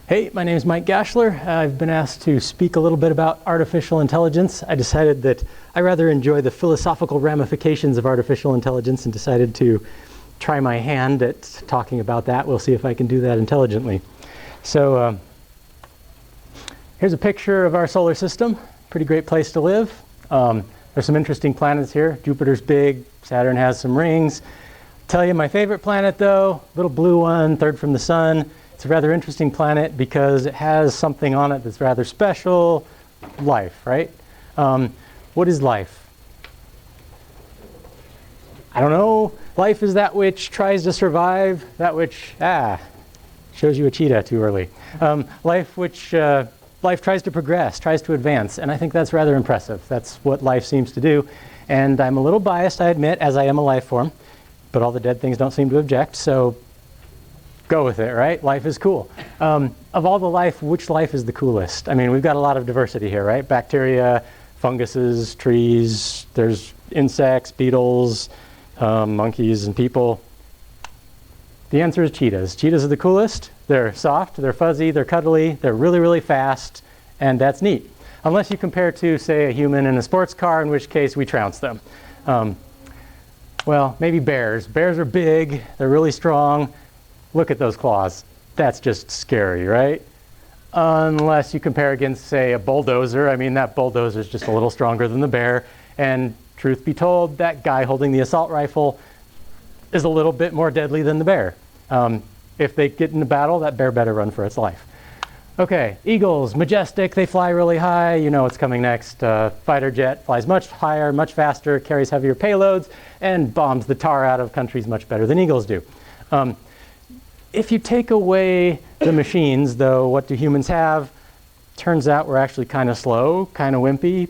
Hey, my name is Mike Gashler. I've been asked to speak a little bit about artificial intelligence. I decided that I rather enjoy the philosophical ramifications of artificial intelligence and decided to try my hand at talking about that. We'll see if I can do that intelligently. So here's a picture of our solar system. Pretty great place to live. There's some interesting planets here. Jupiter's big. Saturn has some rings. Tell you my favorite planet though, little blue one, third from the sun. It's a rather interesting planet because it has something on it that's rather special. Life, right? What is life? I don't know. Life is that which tries to survive, that which, shows you a cheetah too early. Life tries to progress, tries to advance, and I think that's rather impressive. That's what life seems to do. And I'm a little biased, I admit, as I am a life form, but all the dead things don't seem to object, so go with it, right? Life is cool. Of all the life, which life is the coolest? I mean, we've got a lot of diversity here, right? Bacteria, funguses, trees, there's insects, beetles, monkeys, and people. The answer is cheetahs. Cheetahs are the coolest. They're soft, they're fuzzy, they're cuddly, they're really, really fast, and that's neat. Unless you compare to, say, a human in a sports car, in which case we trounce them. Well, maybe bears. Bears are big, they're really strong. Look at those claws. That's just scary, right? Unless you compare against, say, a bulldozer. I mean, that bulldozer is just a little stronger than the bear. And truth be told, that guy holding the assault rifle is a little bit more deadly than the bear. If they get in a battle, that bear better run for its life. Okay, eagles, majestic, they fly really high. You know what's coming next. Fighter jet flies much higher, much faster, carries heavier payloads, and bombs the tar out of countries much better than eagles do. If you take away the machines, though, what do humans have? Turns out we're actually kind of slow, kind of wimpy,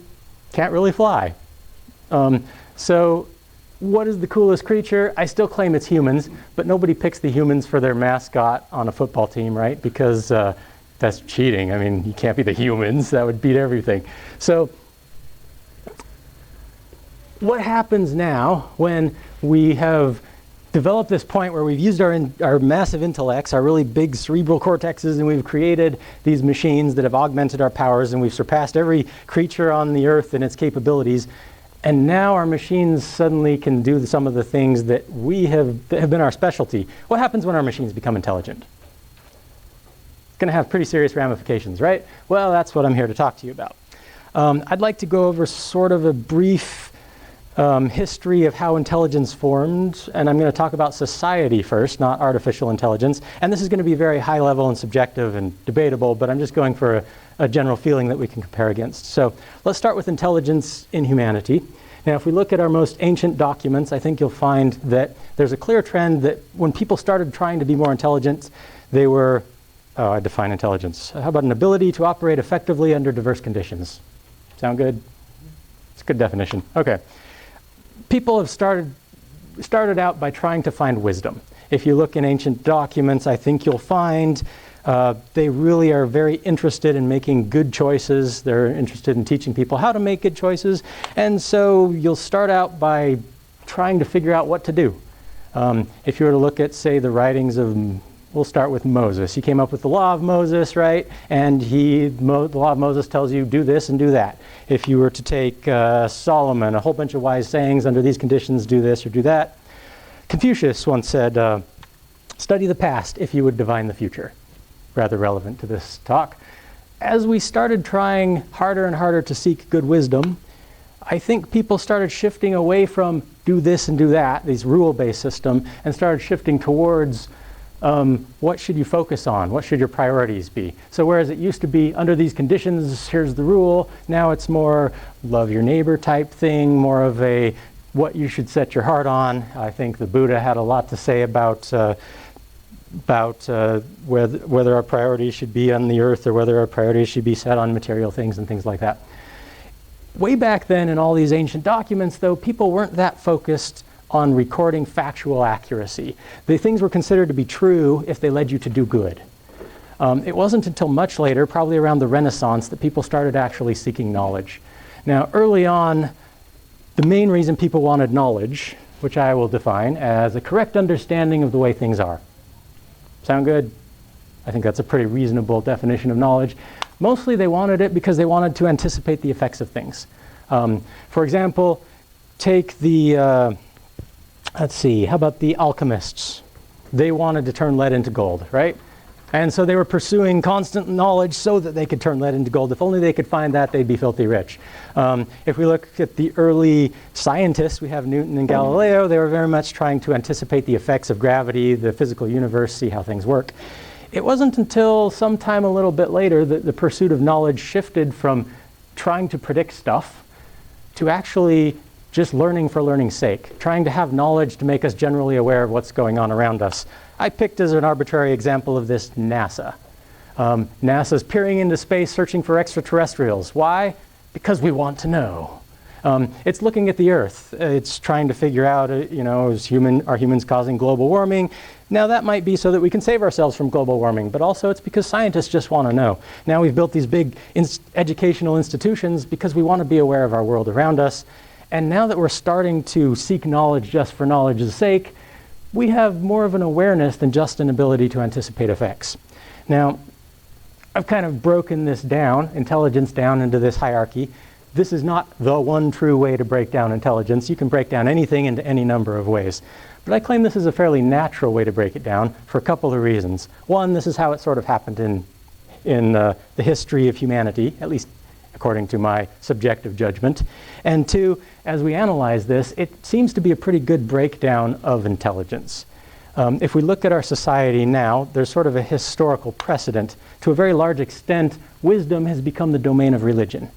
can't really fly. So what is the coolest creature? I still claim it's humans, but nobody picks the humans for their mascot on a football team, right? Because that's cheating. I mean, you can't be the humans. That would beat everything. So what happens now when we have developed this point where we've used our massive intellects, our really big cerebral cortexes, and we've created these machines that have augmented our powers, and we've surpassed every creature on the earth in its capabilities. And now our machines suddenly can do some of the things that have been our specialty. What happens when our machines become intelligent? It's going to have pretty serious ramifications, right? Well, that's what I'm here to talk to you about. I'd like to go over sort of a brief history of how intelligence formed, and I'm going to talk about society first, not artificial intelligence. And this is going to be very high level and subjective and debatable, but I'm just going for a general feeling that we can compare against. So let's start with intelligence in humanity. Now, if we look at our most ancient documents, I think you'll find that there's a clear trend that when people started trying to be more intelligent, they were, I define intelligence. How about an ability to operate effectively under diverse conditions? Sound good? It's a good definition. Okay. People have started out by trying to find wisdom. If you look in ancient documents, I think you'll find they really are very interested in making good choices. They're interested in teaching people how to make good choices. And so you'll start out by trying to figure out what to do. If you were to look at, say, the writings of, we'll start with Moses. He came up with the law of Moses, right? And the law of Moses tells you do this and do that. If you were to take Solomon, a whole bunch of wise sayings, under these conditions, do this or do that. Confucius once said, study the past if you would divine the future. Rather relevant to this talk. As we started trying harder and harder to seek good wisdom, I think people started shifting away from do this and do that, these rule-based system, and started shifting towards what should you focus on? What should your priorities be? So whereas it used to be under these conditions, here's the rule, now it's more love your neighbor type thing, more of a what you should set your heart on. I think the Buddha had a lot to say about whether our priorities should be on the earth or whether our priorities should be set on material things and things like that. Way back then in all these ancient documents, though, people weren't that focused on recording factual accuracy. The things were considered to be true if they led you to do good. It wasn't until much later, probably around the Renaissance, that people started actually seeking knowledge. Now, early on, the main reason people wanted knowledge, which I will define as a correct understanding of the way things are. Sound good? I think that's a pretty reasonable definition of knowledge. Mostly they wanted it because they wanted to anticipate the effects of things. For example, take the, let's see, how about the alchemists? They wanted to turn lead into gold, right? And so they were pursuing constant knowledge so that they could turn lead into gold. If only they could find that, they'd be filthy rich. If we look at the early scientists, we have Newton and Galileo. They were very much trying to anticipate the effects of gravity, the physical universe, see how things work. It wasn't until sometime a little bit later that the pursuit of knowledge shifted from trying to predict stuff to actually just learning for learning's sake, trying to have knowledge to make us generally aware of what's going on around us. I picked as an arbitrary example of this NASA. NASA's peering into space searching for extraterrestrials. Why? Because we want to know. It's looking at the Earth. It's trying to figure out, are humans causing global warming? Now that might be so that we can save ourselves from global warming, but also it's because scientists just want to know. Now we've built these big educational institutions because we want to be aware of our world around us. And now that we're starting to seek knowledge just for knowledge's sake, we have more of an awareness than just an ability to anticipate effects. Now, I've kind of broken this down, intelligence down into this hierarchy. This is not the one true way to break down intelligence. You can break down anything into any number of ways. But I claim this is a fairly natural way to break it down for a couple of reasons. One, this is how it sort of happened in the history of humanity, at least according to my subjective judgment. And two, as we analyze this, it seems to be a pretty good breakdown of intelligence. If we look at our society now, there's sort of a historical precedent. To a very large extent, wisdom has become the domain of religion.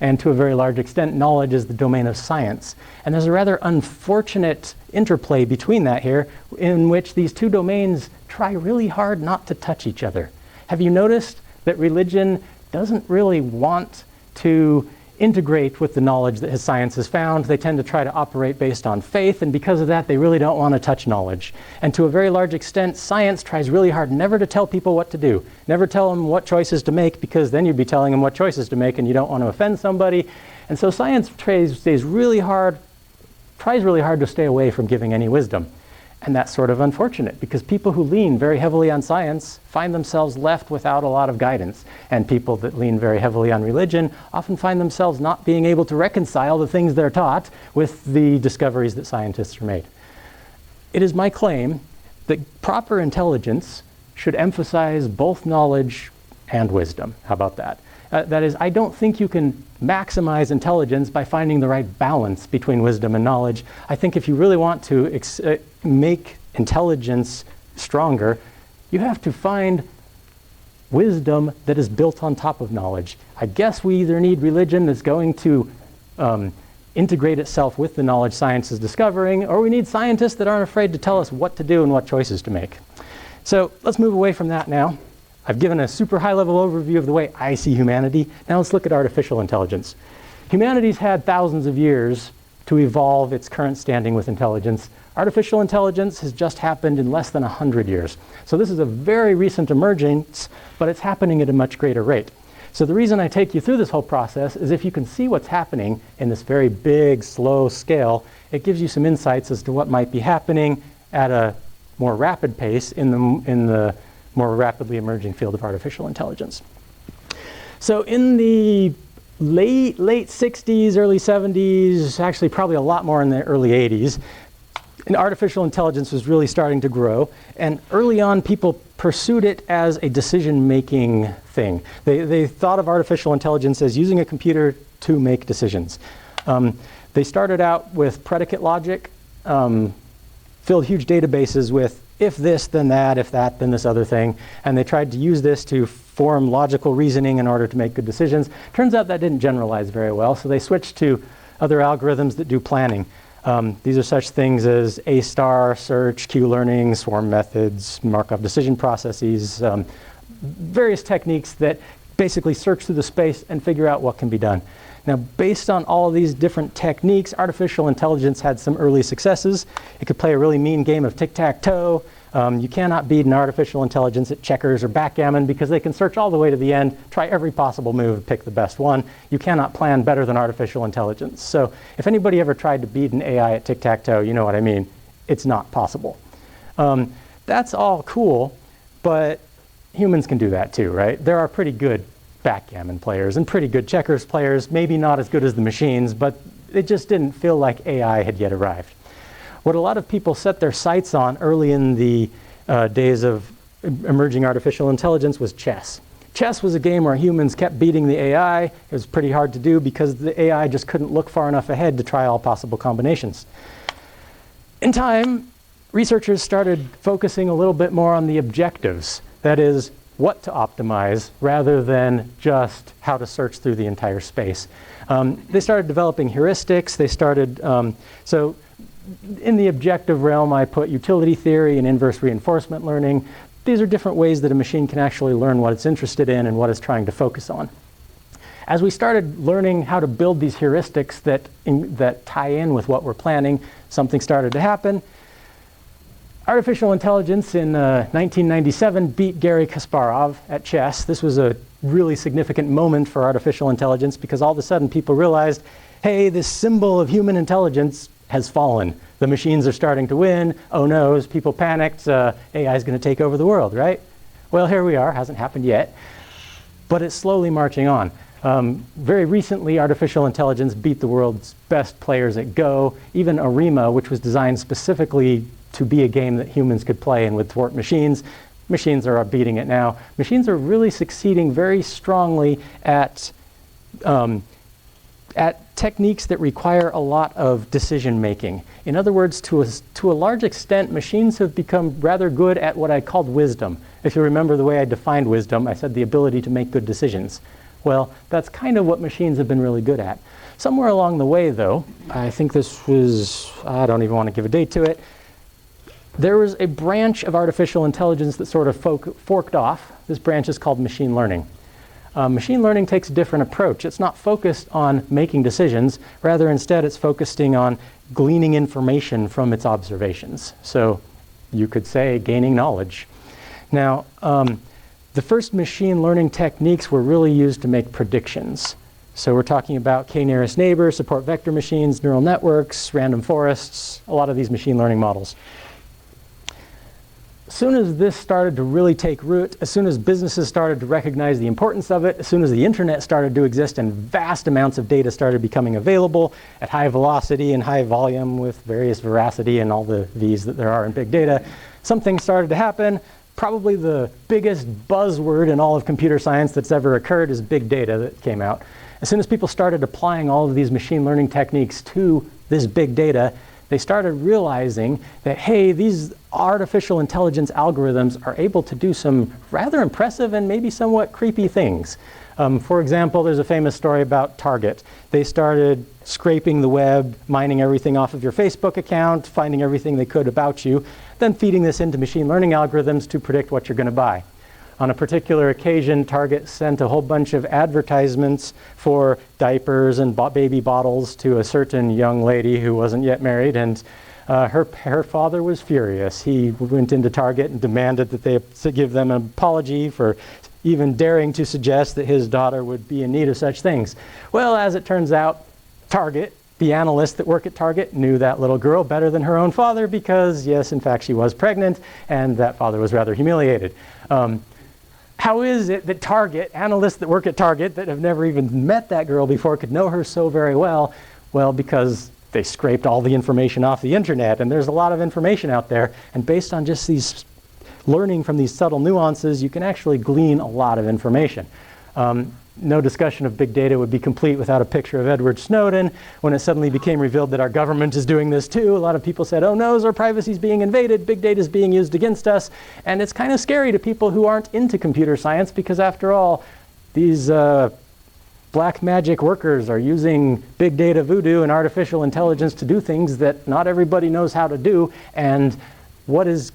And to a very large extent, knowledge is the domain of science. And there's a rather unfortunate interplay between that here, in which these two domains try really hard not to touch each other. Have you noticed that religion doesn't really want to integrate with the knowledge that science has found? They tend to try to operate based on faith, and because of that, they really don't want to touch knowledge. And to a very large extent, science tries really hard never to tell people what to do, never tell them what choices to make, because then you'd be telling them what choices to make, and you don't want to offend somebody. And so science tries really hard to stay away from giving any wisdom. And that's sort of unfortunate, because people who lean very heavily on science find themselves left without a lot of guidance. And people that lean very heavily on religion often find themselves not being able to reconcile the things they're taught with the discoveries that scientists have made. It is my claim that proper intelligence should emphasize both knowledge and wisdom. How about that? That is, I don't think you can maximize intelligence by finding the right balance between wisdom and knowledge. I think if you really want to make intelligence stronger, you have to find wisdom that is built on top of knowledge. I guess we either need religion that's going to integrate itself with the knowledge science is discovering, or we need scientists that aren't afraid to tell us what to do and what choices to make. So let's move away from that now. I've given a super high-level overview of the way I see humanity. Now let's look at artificial intelligence. Humanity's had thousands of years to evolve its current standing with intelligence. Artificial intelligence has just happened in less than 100 years. So this is a very recent emergence, but it's happening at a much greater rate. So the reason I take you through this whole process is if you can see what's happening in this very big, slow scale, it gives you some insights as to what might be happening at a more rapid pace in the more rapidly emerging field of artificial intelligence. So in the late 60s, early 70s, actually probably a lot more in the early 80s, and artificial intelligence was really starting to grow. And early on, people pursued it as a decision-making thing. They thought of artificial intelligence as using a computer to make decisions. They started out with predicate logic, filled huge databases with if this, then that, if that, then this other thing. And they tried to use this to form logical reasoning in order to make good decisions. Turns out that didn't generalize very well, so they switched to other algorithms that do planning. These are such things as A-star, search, Q-learning, swarm methods, Markov decision processes, various techniques that basically search through the space and figure out what can be done. Now, based on all of these different techniques, artificial intelligence had some early successes. It could play a really mean game of tic-tac-toe. You cannot beat an artificial intelligence at checkers or backgammon because they can search all the way to the end, try every possible move, pick the best one. You cannot plan better than artificial intelligence. So if anybody ever tried to beat an AI at tic-tac-toe, you know what I mean. It's not possible. That's all cool, but humans can do that too, right? There are pretty good backgammon players and pretty good checkers players, maybe not as good as the machines, but it just didn't feel like AI had yet arrived. What a lot of people set their sights on early in the days of emerging artificial intelligence was chess. Chess was a game where humans kept beating the AI. It was pretty hard to do because the AI just couldn't look far enough ahead to try all possible combinations. In time, researchers started focusing a little bit more on the objectives. That is, what to optimize rather than just how to search through the entire space. They started developing heuristics. They started, so in the objective realm, I put utility theory and inverse reinforcement learning. These are different ways that a machine can actually learn what it's interested in and what it's trying to focus on. As we started learning how to build these heuristics that tie in with what we're planning, something started to happen. Artificial intelligence in 1997 beat Garry Kasparov at chess. This was a really significant moment for artificial intelligence because all of a sudden people realized, hey, this symbol of human intelligence has fallen. The machines are starting to win. Oh no, as people panicked, AI is going to take over the world, right? Well, here we are. Hasn't happened yet. But it's slowly marching on. Very recently, artificial intelligence beat the world's best players at Go. Even Arima, which was designed specifically to be a game that humans could play and would thwart machines. Machines are beating it now. Machines are really succeeding very strongly at techniques that require a lot of decision making. In other words, to a large extent, machines have become rather good at what I called wisdom. If you remember the way I defined wisdom, I said the ability to make good decisions. Well, that's kind of what machines have been really good at. Somewhere along the way, though, I think this was, I don't even want to give a date to it, there was a branch of artificial intelligence that sort of forked off. This branch is called machine learning. Machine learning takes a different approach. It's not focused on making decisions. Rather, instead, it's focusing on gleaning information from its observations. So you could say gaining knowledge. Now, the first machine learning techniques were really used to make predictions. So we're talking about k-nearest neighbor, support vector machines, neural networks, random forests, a lot of these machine learning models. As soon as this started to really take root, as soon as businesses started to recognize the importance of it, as soon as the internet started to exist and vast amounts of data started becoming available at high velocity and high volume with various veracity and all the V's that there are in big data, something started to happen. Probably the biggest buzzword in all of computer science that's ever occurred is big data that came out. As soon as people started applying all of these machine learning techniques to this big data, they started realizing that, hey, these artificial intelligence algorithms are able to do some rather impressive and maybe somewhat creepy things. For example, there's a famous story about Target. They started scraping the web, mining everything off of your Facebook account, finding everything they could about you, then feeding this into machine learning algorithms to predict what you're going to buy. On a particular occasion, Target sent a whole bunch of advertisements for diapers and baby bottles to a certain young lady who wasn't yet married, and her father was furious. He went into Target and demanded that they give them an apology for even daring to suggest that his daughter would be in need of such things. Well, as it turns out, Target, the analysts that work at Target, knew that little girl better than her own father because, yes, in fact, she was pregnant, and that father was rather humiliated. How is it that Target, analysts that work at Target that have never even met that girl before could know her so very well? Well, because they scraped all the information off the internet, and there's a lot of information out there, and based on just these learning from these subtle nuances, you can actually glean a lot of information. No discussion of big data would be complete without a picture of Edward Snowden. When it suddenly became revealed that our government is doing this too, a lot of people said, oh no, our privacy is being invaded, big data is being used against us. And it's kind of scary to people who aren't into computer science because after all, these black magic workers are using big data voodoo and artificial intelligence to do things that not everybody knows how to do. And what is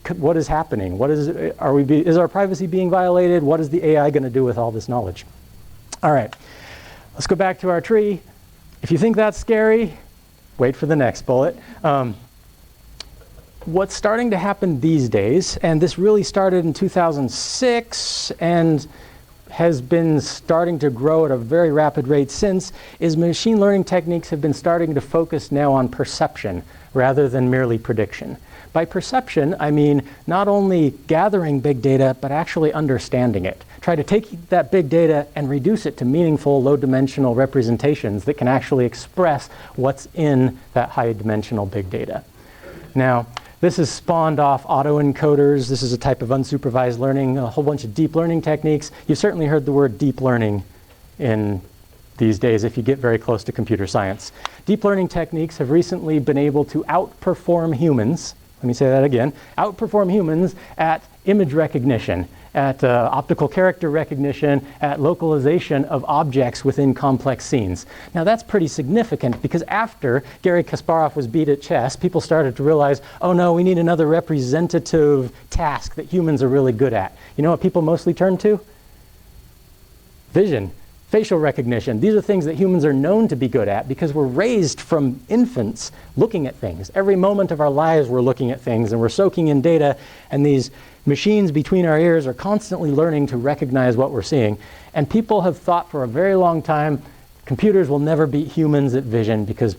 happening? Is our privacy being violated? What is the AI going to do with all this knowledge? All right, let's go back to our tree. If you think that's scary, wait for the next bullet. What's starting to happen these days, and this really started in 2006 and has been starting to grow at a very rapid rate since, is machine learning techniques have been starting to focus now on perception rather than merely prediction. By perception, I mean not only gathering big data, but actually understanding it. Try to take that big data and reduce it to meaningful low-dimensional representations that can actually express what's in that high-dimensional big data. Now, this has spawned off autoencoders. This is a type of unsupervised learning, a whole bunch of deep learning techniques. You've certainly heard the word deep learning in these days if you get very close to computer science. Deep learning techniques have recently been able to outperform humans, let me say that again, outperform humans at image recognition, at optical character recognition, at localization of objects within complex scenes. Now that's pretty significant because after Garry Kasparov was beat at chess, people started to realize, oh no, we need another representative task that humans are really good at. You know what people mostly turn to? Vision. Facial recognition. These are things that humans are known to be good at because we're raised from infants looking at things. Every moment of our lives we're looking at things and we're soaking in data, and these machines between our ears are constantly learning to recognize what we're seeing. And people have thought for a very long time computers will never beat humans at vision because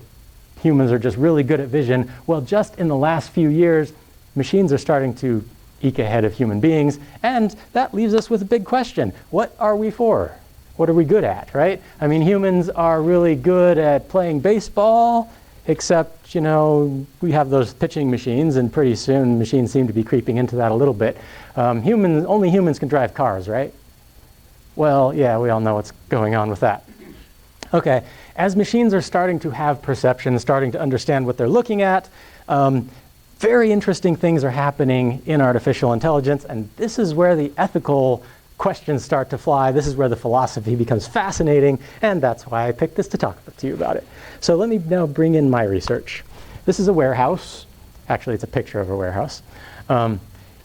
humans are just really good at vision. Well, just in the last few years, machines are starting to eke ahead of human beings, and that leaves us with a big question. What are we for? What are we good at, right? I mean, humans are really good at playing baseball, except, you know, we have those pitching machines, and pretty soon machines seem to be creeping into that a little bit. Only humans can drive cars, right? Well, yeah, we all know what's going on with that. Okay, as machines are starting to have perception, starting to understand what they're looking at, very interesting things are happening in artificial intelligence, and this is where the ethical questions start to fly. This is where the philosophy becomes fascinating, and that's why I picked this to talk to you about it. So let me now bring in my research. This is a warehouse. Actually, it's a picture of a warehouse.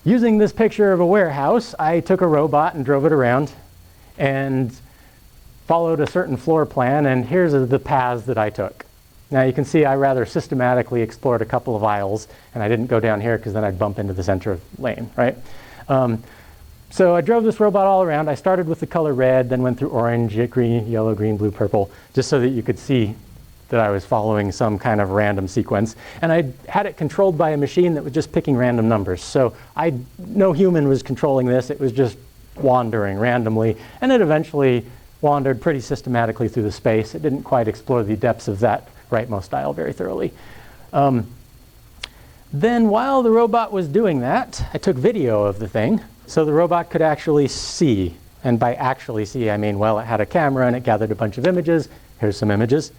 Using this picture of a warehouse, I took a robot and drove it around and followed a certain floor plan, and here's the paths that I took. Now you can see I rather systematically explored a couple of aisles, and I didn't go down here because then I'd bump into the center of the lane, right? So I drove this robot all around. I started with the color red, then went through orange, green, yellow, green, blue, purple, just so that you could see that I was following some kind of random sequence. And I had it controlled by a machine that was just picking random numbers. So no human was controlling this. It was just wandering randomly. And it eventually wandered pretty systematically through the space. It didn't quite explore the depths of that rightmost dial very thoroughly. Then while the robot was doing that, I took video of the thing. So the robot could actually see. And by actually see, I mean, well, it had a camera and it gathered a bunch of images. Here's some images.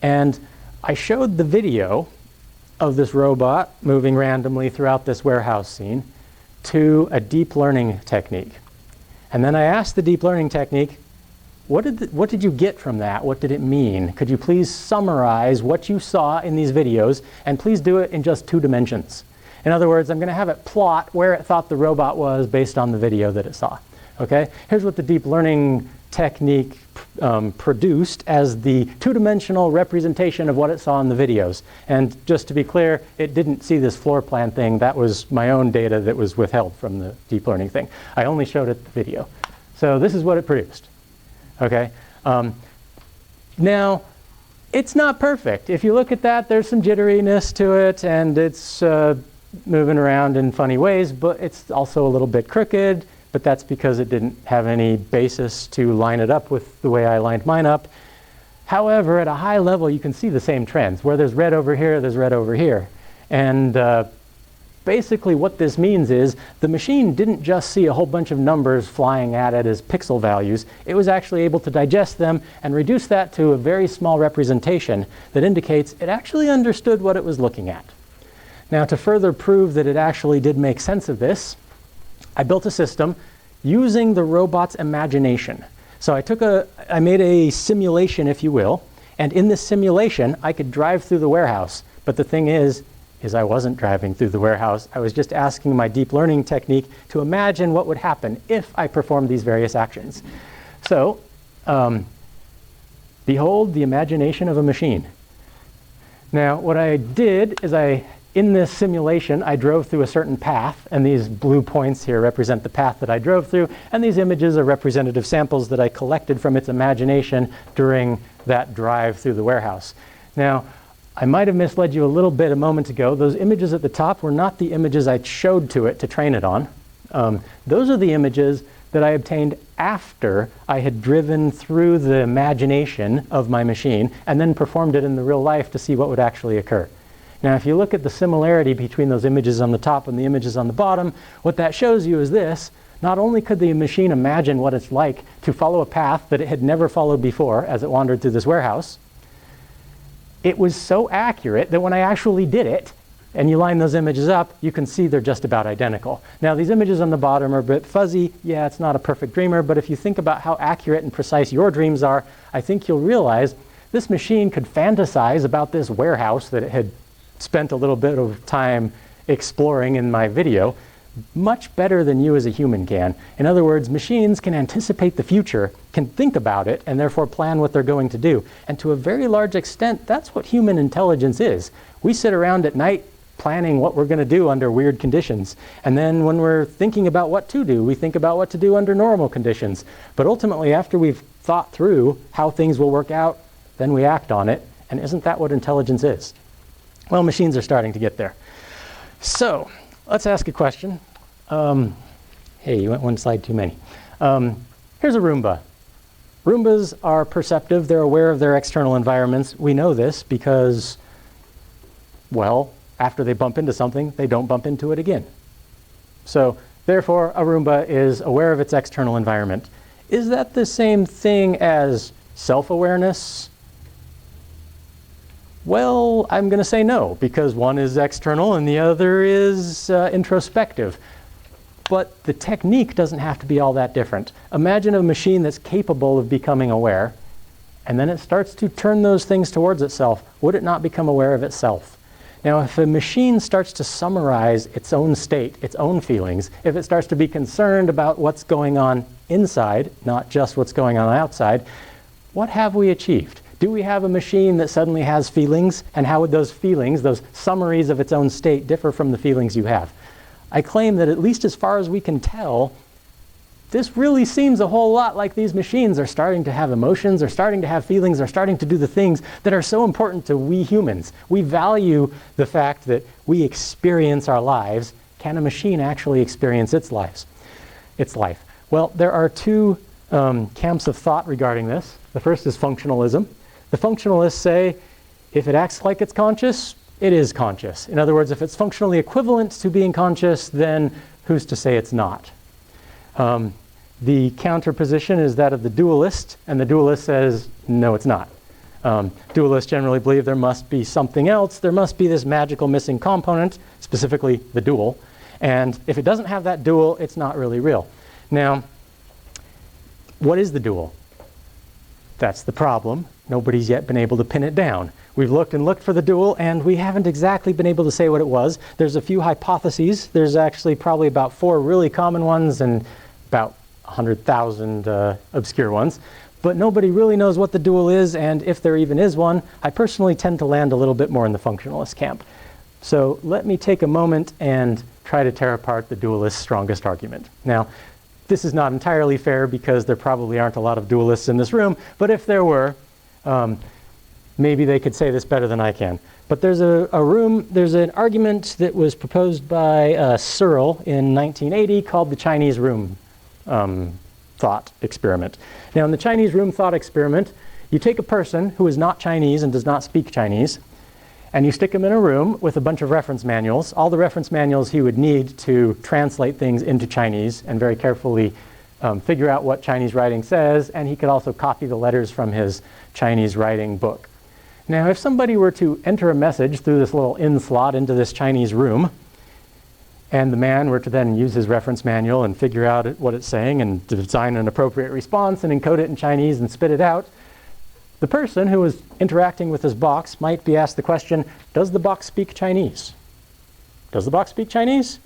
And I showed the video of this robot moving randomly throughout this warehouse scene to a deep learning technique. And then I asked the deep learning technique, what did you get from that? What did it mean? Could you please summarize what you saw in these videos, and please do it in just 2 dimensions? In other words, I'm going to have it plot where it thought the robot was based on the video that it saw. Okay? Here's what the deep learning technique produced as the 2-dimensional representation of what it saw in the videos. And just to be clear, it didn't see this floor plan thing. That was my own data that was withheld from the deep learning thing. I only showed it the video. So this is what it produced. Okay? Now, it's not perfect. If you look at that, there's some jitteriness to it, and it's moving around in funny ways, but it's also a little bit crooked, but that's because it didn't have any basis to line it up with the way I lined mine up. However, at a high level, you can see the same trends. Where there's red over here, there's red over here. And basically what this means is the machine didn't just see a whole bunch of numbers flying at it as pixel values. It was actually able to digest them and reduce that to a very small representation that indicates it actually understood what it was looking at. Now, to further prove that it actually did make sense of this, I built a system using the robot's imagination. So I made a simulation, if you will, and in this simulation, I could drive through the warehouse. But the thing is I wasn't driving through the warehouse. I was just asking my deep learning technique to imagine what would happen if I performed these various actions. So, behold the imagination of a machine. Now, what I did is in this simulation, I drove through a certain path, and these blue points here represent the path that I drove through, and these images are representative samples that I collected from its imagination during that drive through the warehouse. Now, I might have misled you a little bit a moment ago. Those images at the top were not the images I showed to it to train it on. Those are the images that I obtained after I had driven through the imagination of my machine and then performed it in the real life to see what would actually occur. Now, if you look at the similarity between those images on the top and the images on the bottom, what that shows you is this. Not only could the machine imagine what it's like to follow a path that it had never followed before as it wandered through this warehouse, it was so accurate that when I actually did it, and you line those images up, you can see they're just about identical. Now, these images on the bottom are a bit fuzzy. Yeah, it's not a perfect dreamer, but if you think about how accurate and precise your dreams are, I think you'll realize this machine could fantasize about this warehouse that it had spent a little bit of time exploring in my video much better than you as a human can. In other words, machines can anticipate the future, can think about it, and therefore plan what they're going to do. And to a very large extent, that's what human intelligence is. We sit around at night planning what we're going to do under weird conditions. And then when we're thinking about what to do, we think about what to do under normal conditions. But ultimately, after we've thought through how things will work out, then we act on it. And isn't that what intelligence is? Well, machines are starting to get there. So let's ask a question. Hey, you went one slide too many. Here's a Roomba. Roombas are perceptive. They're aware of their external environments. We know this because, well, after they bump into something, they don't bump into it again. So therefore, a Roomba is aware of its external environment. Is that the same thing as self-awareness? Well, I'm going to say no, because one is external and the other is introspective. But the technique doesn't have to be all that different. Imagine a machine that's capable of becoming aware, and then it starts to turn those things towards itself. Would it not become aware of itself? Now, if a machine starts to summarize its own state, its own feelings, if it starts to be concerned about what's going on inside, not just what's going on outside, what have we achieved? Do we have a machine that suddenly has feelings? And how would those feelings, those summaries of its own state, differ from the feelings you have? I claim that at least as far as we can tell, this really seems a whole lot like these machines are starting to have emotions, are starting to have feelings, are starting to do the things that are so important to we humans. We value the fact that we experience our lives. Can a machine actually experience its life? Well, there are two camps of thought regarding this. The first is functionalism. The functionalists say if it acts like it's conscious, it is conscious. In other words, if it's functionally equivalent to being conscious, then who's to say it's not? The counter position is that of the dualist, and the dualist says, no, it's not. Dualists generally believe there must be something else. There must be this magical missing component, specifically the dual. And if it doesn't have that dual, it's not really real. Now, what is the dual? That's the problem. Nobody's yet been able to pin it down. We've looked and looked for the dual, and we haven't exactly been able to say what it was. There's a few hypotheses. There's actually probably about 4 really common ones and about 100,000 obscure ones. But nobody really knows what the dual is, and if there even is one, I personally tend to land a little bit more in the functionalist camp. So let me take a moment and try to tear apart the dualist's strongest argument. Now, this is not entirely fair because there probably aren't a lot of dualists in this room, but if there were, maybe they could say this better than I can. But there's there's an argument that was proposed by Searle in 1980 called the Chinese room thought experiment. Now, in the Chinese room thought experiment, you take a person who is not Chinese and does not speak Chinese, and you stick him in a room with a bunch of reference manuals, all the reference manuals he would need to translate things into Chinese and very carefully figure out what Chinese writing says, and he could also copy the letters from his Chinese writing book. Now, if somebody were to enter a message through this little in slot into this Chinese room, and the man were to then use his reference manual and figure out what it's saying and design an appropriate response and encode it in Chinese and spit it out, the person who was interacting with this box might be asked the question, does the box speak Chinese? Does the box speak Chinese?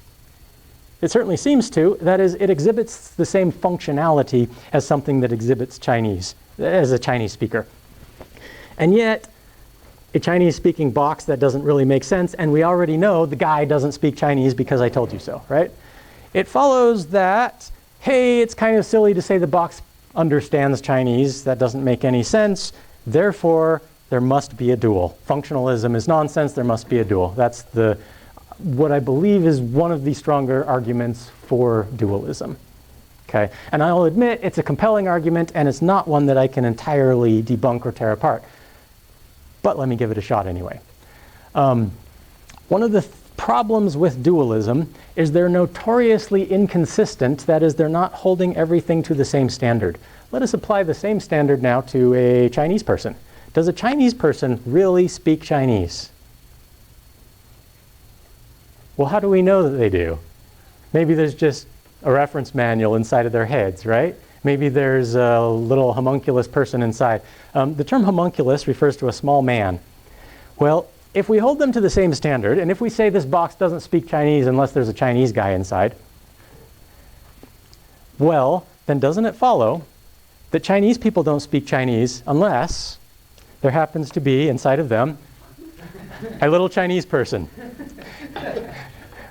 It certainly seems to. That is, it exhibits the same functionality as something that exhibits Chinese, as a Chinese speaker. And yet, a Chinese-speaking box, that doesn't really make sense, and we already know the guy doesn't speak Chinese because I told you so, right? It follows that, hey, it's kind of silly to say the box understands Chinese. That doesn't make any sense. Therefore, there must be a dual. Functionalism is nonsense, there must be a dual. That's what I believe is one of the stronger arguments for dualism. Okay? And I'll admit it's a compelling argument and it's not one that I can entirely debunk or tear apart. But let me give it a shot anyway. One of the problems with dualism is they're notoriously inconsistent. That is, they're not holding everything to the same standard. Let us apply the same standard now to a Chinese person. Does a Chinese person really speak Chinese? Well, how do we know that they do? Maybe there's just a reference manual inside of their heads, right? Maybe there's a little homunculus person inside. The term homunculus refers to a small man. Well, if we hold them to the same standard, and if we say this box doesn't speak Chinese unless there's a Chinese guy inside, well, then doesn't it follow that Chinese people don't speak Chinese unless there happens to be inside of them a little Chinese person?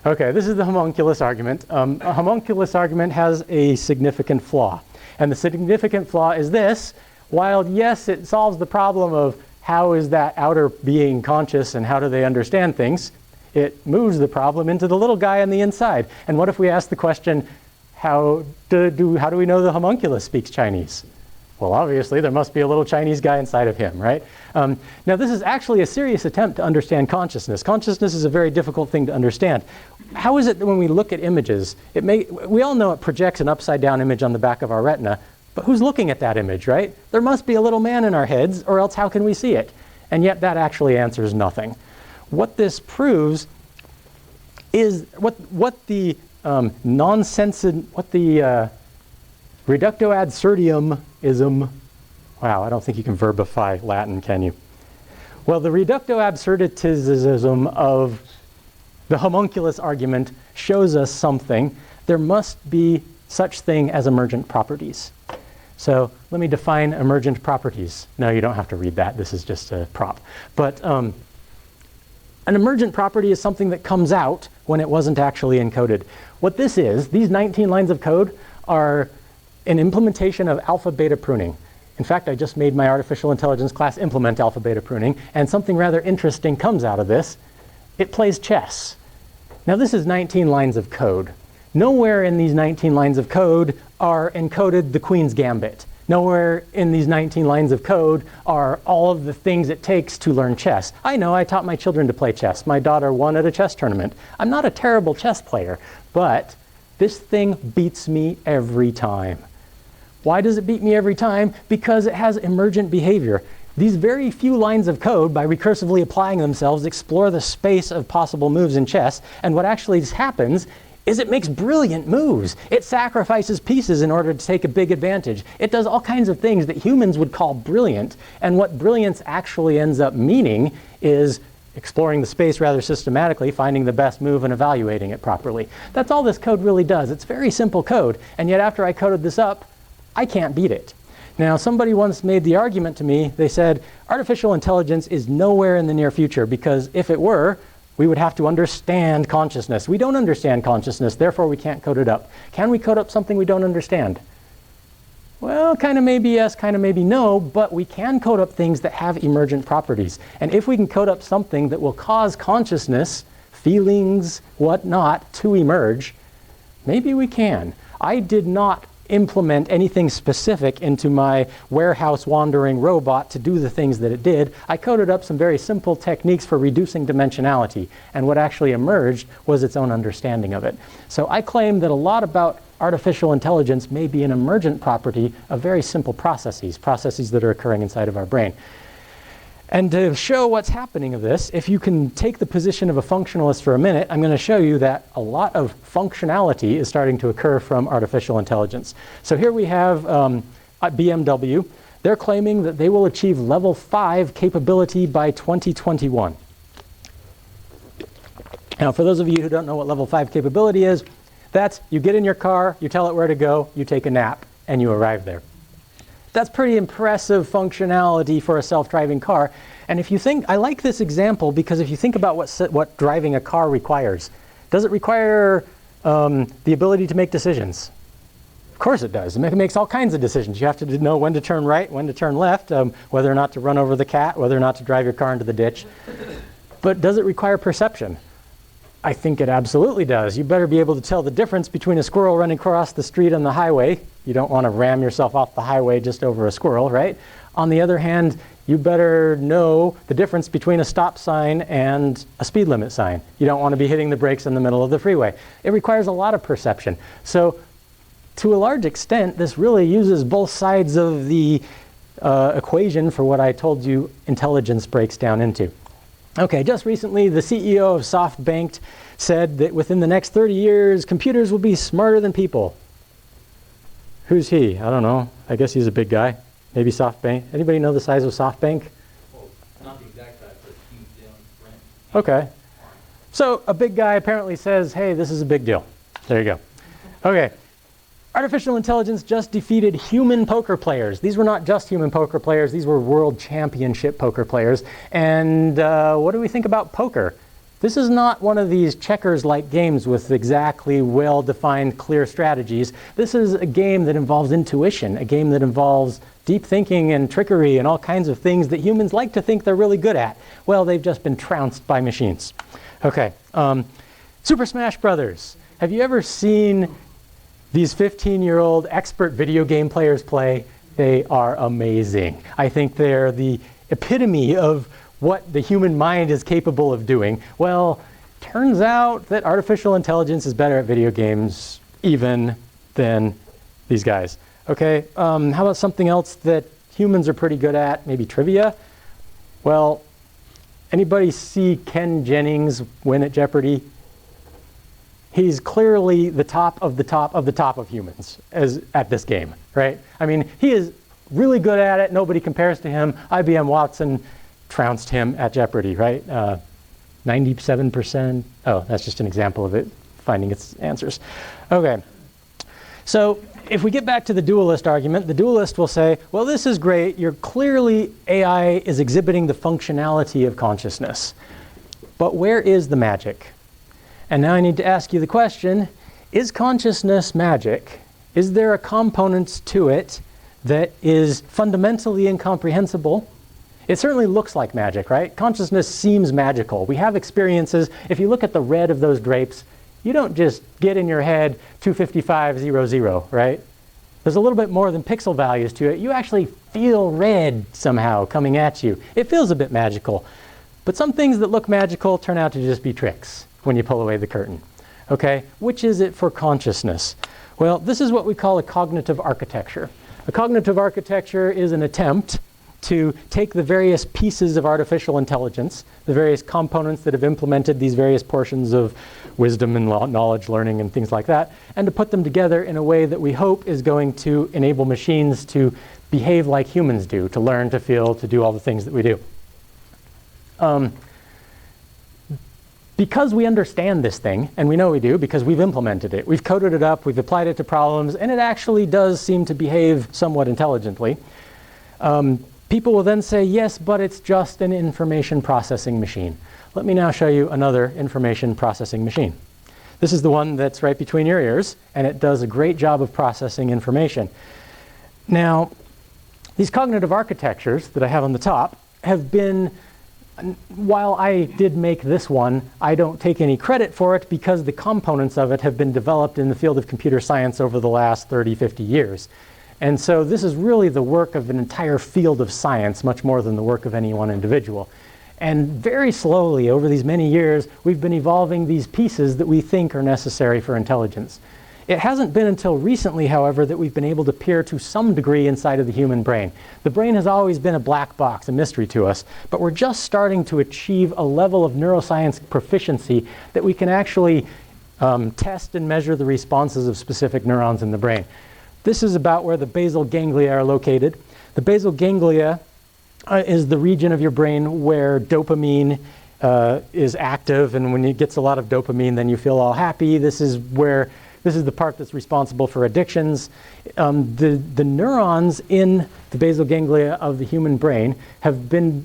Okay, this is the homunculus argument. A homunculus argument has a significant flaw. And the significant flaw is this: while yes, it solves the problem of how is that outer being conscious and how do they understand things, it moves the problem into the little guy on the inside. And what if we ask the question, how do we know the homunculus speaks Chinese? Well, obviously, there must be a little Chinese guy inside of him, right? Now, this is actually a serious attempt to understand consciousness. Consciousness is a very difficult thing to understand. How is it that when we look at images, we all know it projects an upside-down image on the back of our retina, but who's looking at that image, right? There must be a little man in our heads, or else how can we see it? And yet that actually answers nothing. What this proves is what the reductio ad absurdum-ism, wow, I don't think you can verbify Latin, can you? Well, the reductio absurditism of the homunculus argument shows us something. There must be such thing as emergent properties. So let me define emergent properties. No, you don't have to read that. This is just a prop. But an emergent property is something that comes out when it wasn't actually encoded. What this is, these 19 lines of code are an implementation of alpha-beta pruning. In fact, I just made my artificial intelligence class implement alpha-beta pruning, and something rather interesting comes out of this. It plays chess. Now, this is 19 lines of code. Nowhere in these 19 lines of code are encoded the Queen's Gambit. Nowhere in these 19 lines of code are all of the things it takes to learn chess. I know, I taught my children to play chess. My daughter won at a chess tournament. I'm not a terrible chess player, but this thing beats me every time. Why does it beat me every time? Because it has emergent behavior. These very few lines of code, by recursively applying themselves, explore the space of possible moves in chess, and what actually happens is it makes brilliant moves. It sacrifices pieces in order to take a big advantage. It does all kinds of things that humans would call brilliant, and what brilliance actually ends up meaning is exploring the space rather systematically, finding the best move and evaluating it properly. That's all this code really does. It's very simple code, and yet after I coded this up, I can't beat it. Now, somebody once made the argument to me. They said, artificial intelligence is nowhere in the near future, because if it were, we would have to understand consciousness. We don't understand consciousness, therefore we can't code it up. Can we code up something we don't understand? Well, kind of maybe yes, kind of maybe no, but we can code up things that have emergent properties. And if we can code up something that will cause consciousness, feelings, whatnot, to emerge, maybe we can. I did not implement anything specific into my warehouse wandering robot to do the things that it did. I coded up some very simple techniques for reducing dimensionality, and what actually emerged was its own understanding of it. So I claim that a lot about artificial intelligence may be an emergent property of very simple processes that are occurring inside of our brain. And to show what's happening of this, if you can take the position of a functionalist for a minute, I'm going to show you that a lot of functionality is starting to occur from artificial intelligence. So here we have BMW. They're claiming that they will achieve level 5 capability by 2021. Now, for those of you who don't know what level 5 capability is, that's you get in your car, you tell it where to go, you take a nap, and you arrive there. That's pretty impressive functionality for a self-driving car. And if you think, I like this example because if you think about what driving a car requires, does it require the ability to make decisions? Of course it does. It makes all kinds of decisions. You have to know when to turn right, when to turn left, whether or not to run over the cat, whether or not to drive your car into the ditch. But does it require perception? I think it absolutely does. You better be able to tell the difference between a squirrel running across the street on the highway. You don't want to ram yourself off the highway just over a squirrel, right? On the other hand, you better know the difference between a stop sign and a speed limit sign. You don't want to be hitting the brakes in the middle of the freeway. It requires a lot of perception. So to a large extent, this really uses both sides of the equation for what I told you intelligence breaks down into. Okay, just recently, the CEO of SoftBank said that within the next 30 years, computers will be smarter than people. Who's he? I don't know. I guess he's a big guy. Maybe SoftBank. Anybody know the size of SoftBank? Well, not the exact size, but huge brand. Okay. So a big guy apparently says, hey, this is a big deal. There you go. Okay. Artificial intelligence just defeated human poker players. These were not just human poker players. These were world championship poker players. And what do we think about poker? This is not one of these checkers-like games with exactly well-defined, clear strategies. This is a game that involves intuition, a game that involves deep thinking and trickery and all kinds of things that humans like to think they're really good at. Well, they've just been trounced by machines. Okay, Super Smash Brothers. Have you ever seen these 15-year-old expert video game players play? They are amazing. I think they're the epitome of what the human mind is capable of doing. Well, turns out that artificial intelligence is better at video games even than these guys. Okay, how about something else that humans are pretty good at, maybe trivia? Well, anybody see Ken Jennings win at Jeopardy? He's clearly the top of the top of the top of humans at this game, right? I mean, he is really good at it. Nobody compares to him. IBM Watson trounced him at Jeopardy, right? 97%. Oh, that's just an example of it finding its answers. Okay. So if we get back to the dualist argument, the dualist will say, well, this is great. You're clearly, AI is exhibiting the functionality of consciousness. But where is the magic? And now I need to ask you the question, is consciousness magic? Is there a component to it that is fundamentally incomprehensible? It certainly looks like magic, right? Consciousness seems magical. We have experiences. If you look at the red of those drapes, you don't just get in your head 25500, right? There's a little bit more than pixel values to it. You actually feel red somehow coming at you. It feels a bit magical. But some things that look magical turn out to just be tricks when you pull away the curtain. Okay, which is it for consciousness? Well, this is what we call a cognitive architecture. A cognitive architecture is an attempt to take the various pieces of artificial intelligence, the various components that have implemented these various portions of wisdom and knowledge, learning, and things like that, and to put them together in a way that we hope is going to enable machines to behave like humans do, to learn, to feel, to do all the things that we do. Because we understand this thing, and we know we do because we've implemented it, we've coded it up, we've applied it to problems, and it actually does seem to behave somewhat intelligently. People will then say, yes, but it's just an information processing machine. Let me now show you another information processing machine. This is the one that's right between your ears, and it does a great job of processing information. Now, these cognitive architectures that I have on the top have been, while I did make this one, I don't take any credit for it because the components of it have been developed in the field of computer science over the last 30, 50 years. And so this is really the work of an entire field of science, much more than the work of any one individual. And very slowly, over these many years, we've been evolving these pieces that we think are necessary for intelligence. It hasn't been until recently, however, that we've been able to peer to some degree inside of the human brain. The brain has always been a black box, a mystery to us, but we're just starting to achieve a level of neuroscience proficiency that we can actually test and measure the responses of specific neurons in the brain. This is about where the basal ganglia are located. The basal ganglia is the region of your brain where dopamine is active, and when it gets a lot of dopamine, then you feel all happy. This is the part that's responsible for addictions. The neurons in the basal ganglia of the human brain have been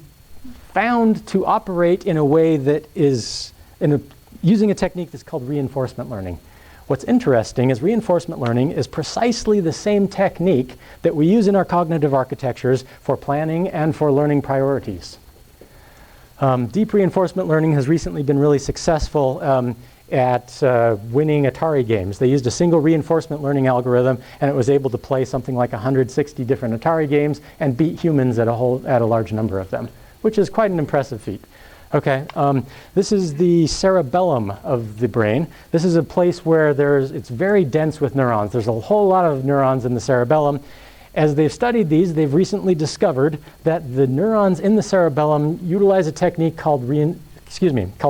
found to operate in a way that is using a technique that's called reinforcement learning. What's interesting is reinforcement learning is precisely the same technique that we use in our cognitive architectures for planning and for learning priorities. Deep reinforcement learning has recently been really successful at winning Atari games. They used a single reinforcement learning algorithm, and it was able to play something like 160 different Atari games and beat humans at a large number of them, which is quite an impressive feat. Okay, this is the cerebellum of the brain. This is a place where it's very dense with neurons. There's a whole lot of neurons in the cerebellum. As they've studied these, they've recently discovered that the neurons in the cerebellum utilize a technique called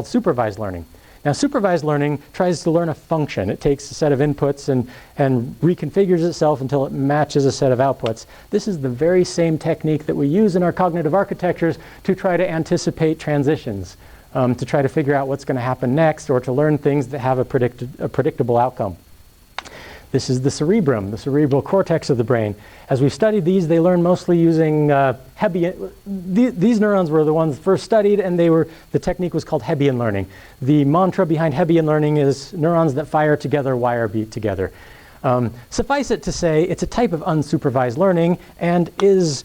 supervised learning. Now, supervised learning tries to learn a function. It takes a set of inputs and reconfigures itself until it matches a set of outputs. This is the very same technique that we use in our cognitive architectures to try to anticipate transitions, to try to figure out what's going to happen next, or to learn things that have a predictable outcome. This is the cerebrum, the cerebral cortex of the brain. As we've studied these, they learn mostly using Hebbian. These neurons were the ones first studied, and the technique was called Hebbian learning. The mantra behind Hebbian learning is neurons that fire together, wire beat together. Suffice it to say, it's a type of unsupervised learning and is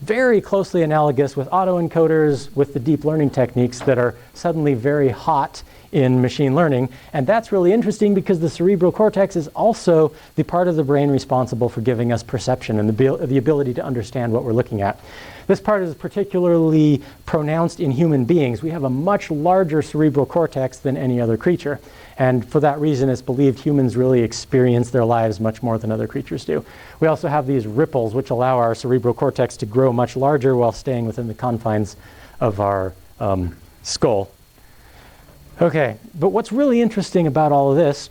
very closely analogous with autoencoders, with the deep learning techniques that are suddenly very hot in machine learning. And that's really interesting because the cerebral cortex is also the part of the brain responsible for giving us perception and the ability to understand what we're looking at. This part is particularly pronounced in human beings. We have a much larger cerebral cortex than any other creature. And for that reason, it's believed humans really experience their lives much more than other creatures do. We also have these ripples, which allow our cerebral cortex to grow much larger while staying within the confines of our skull. Okay, but what's really interesting about all of this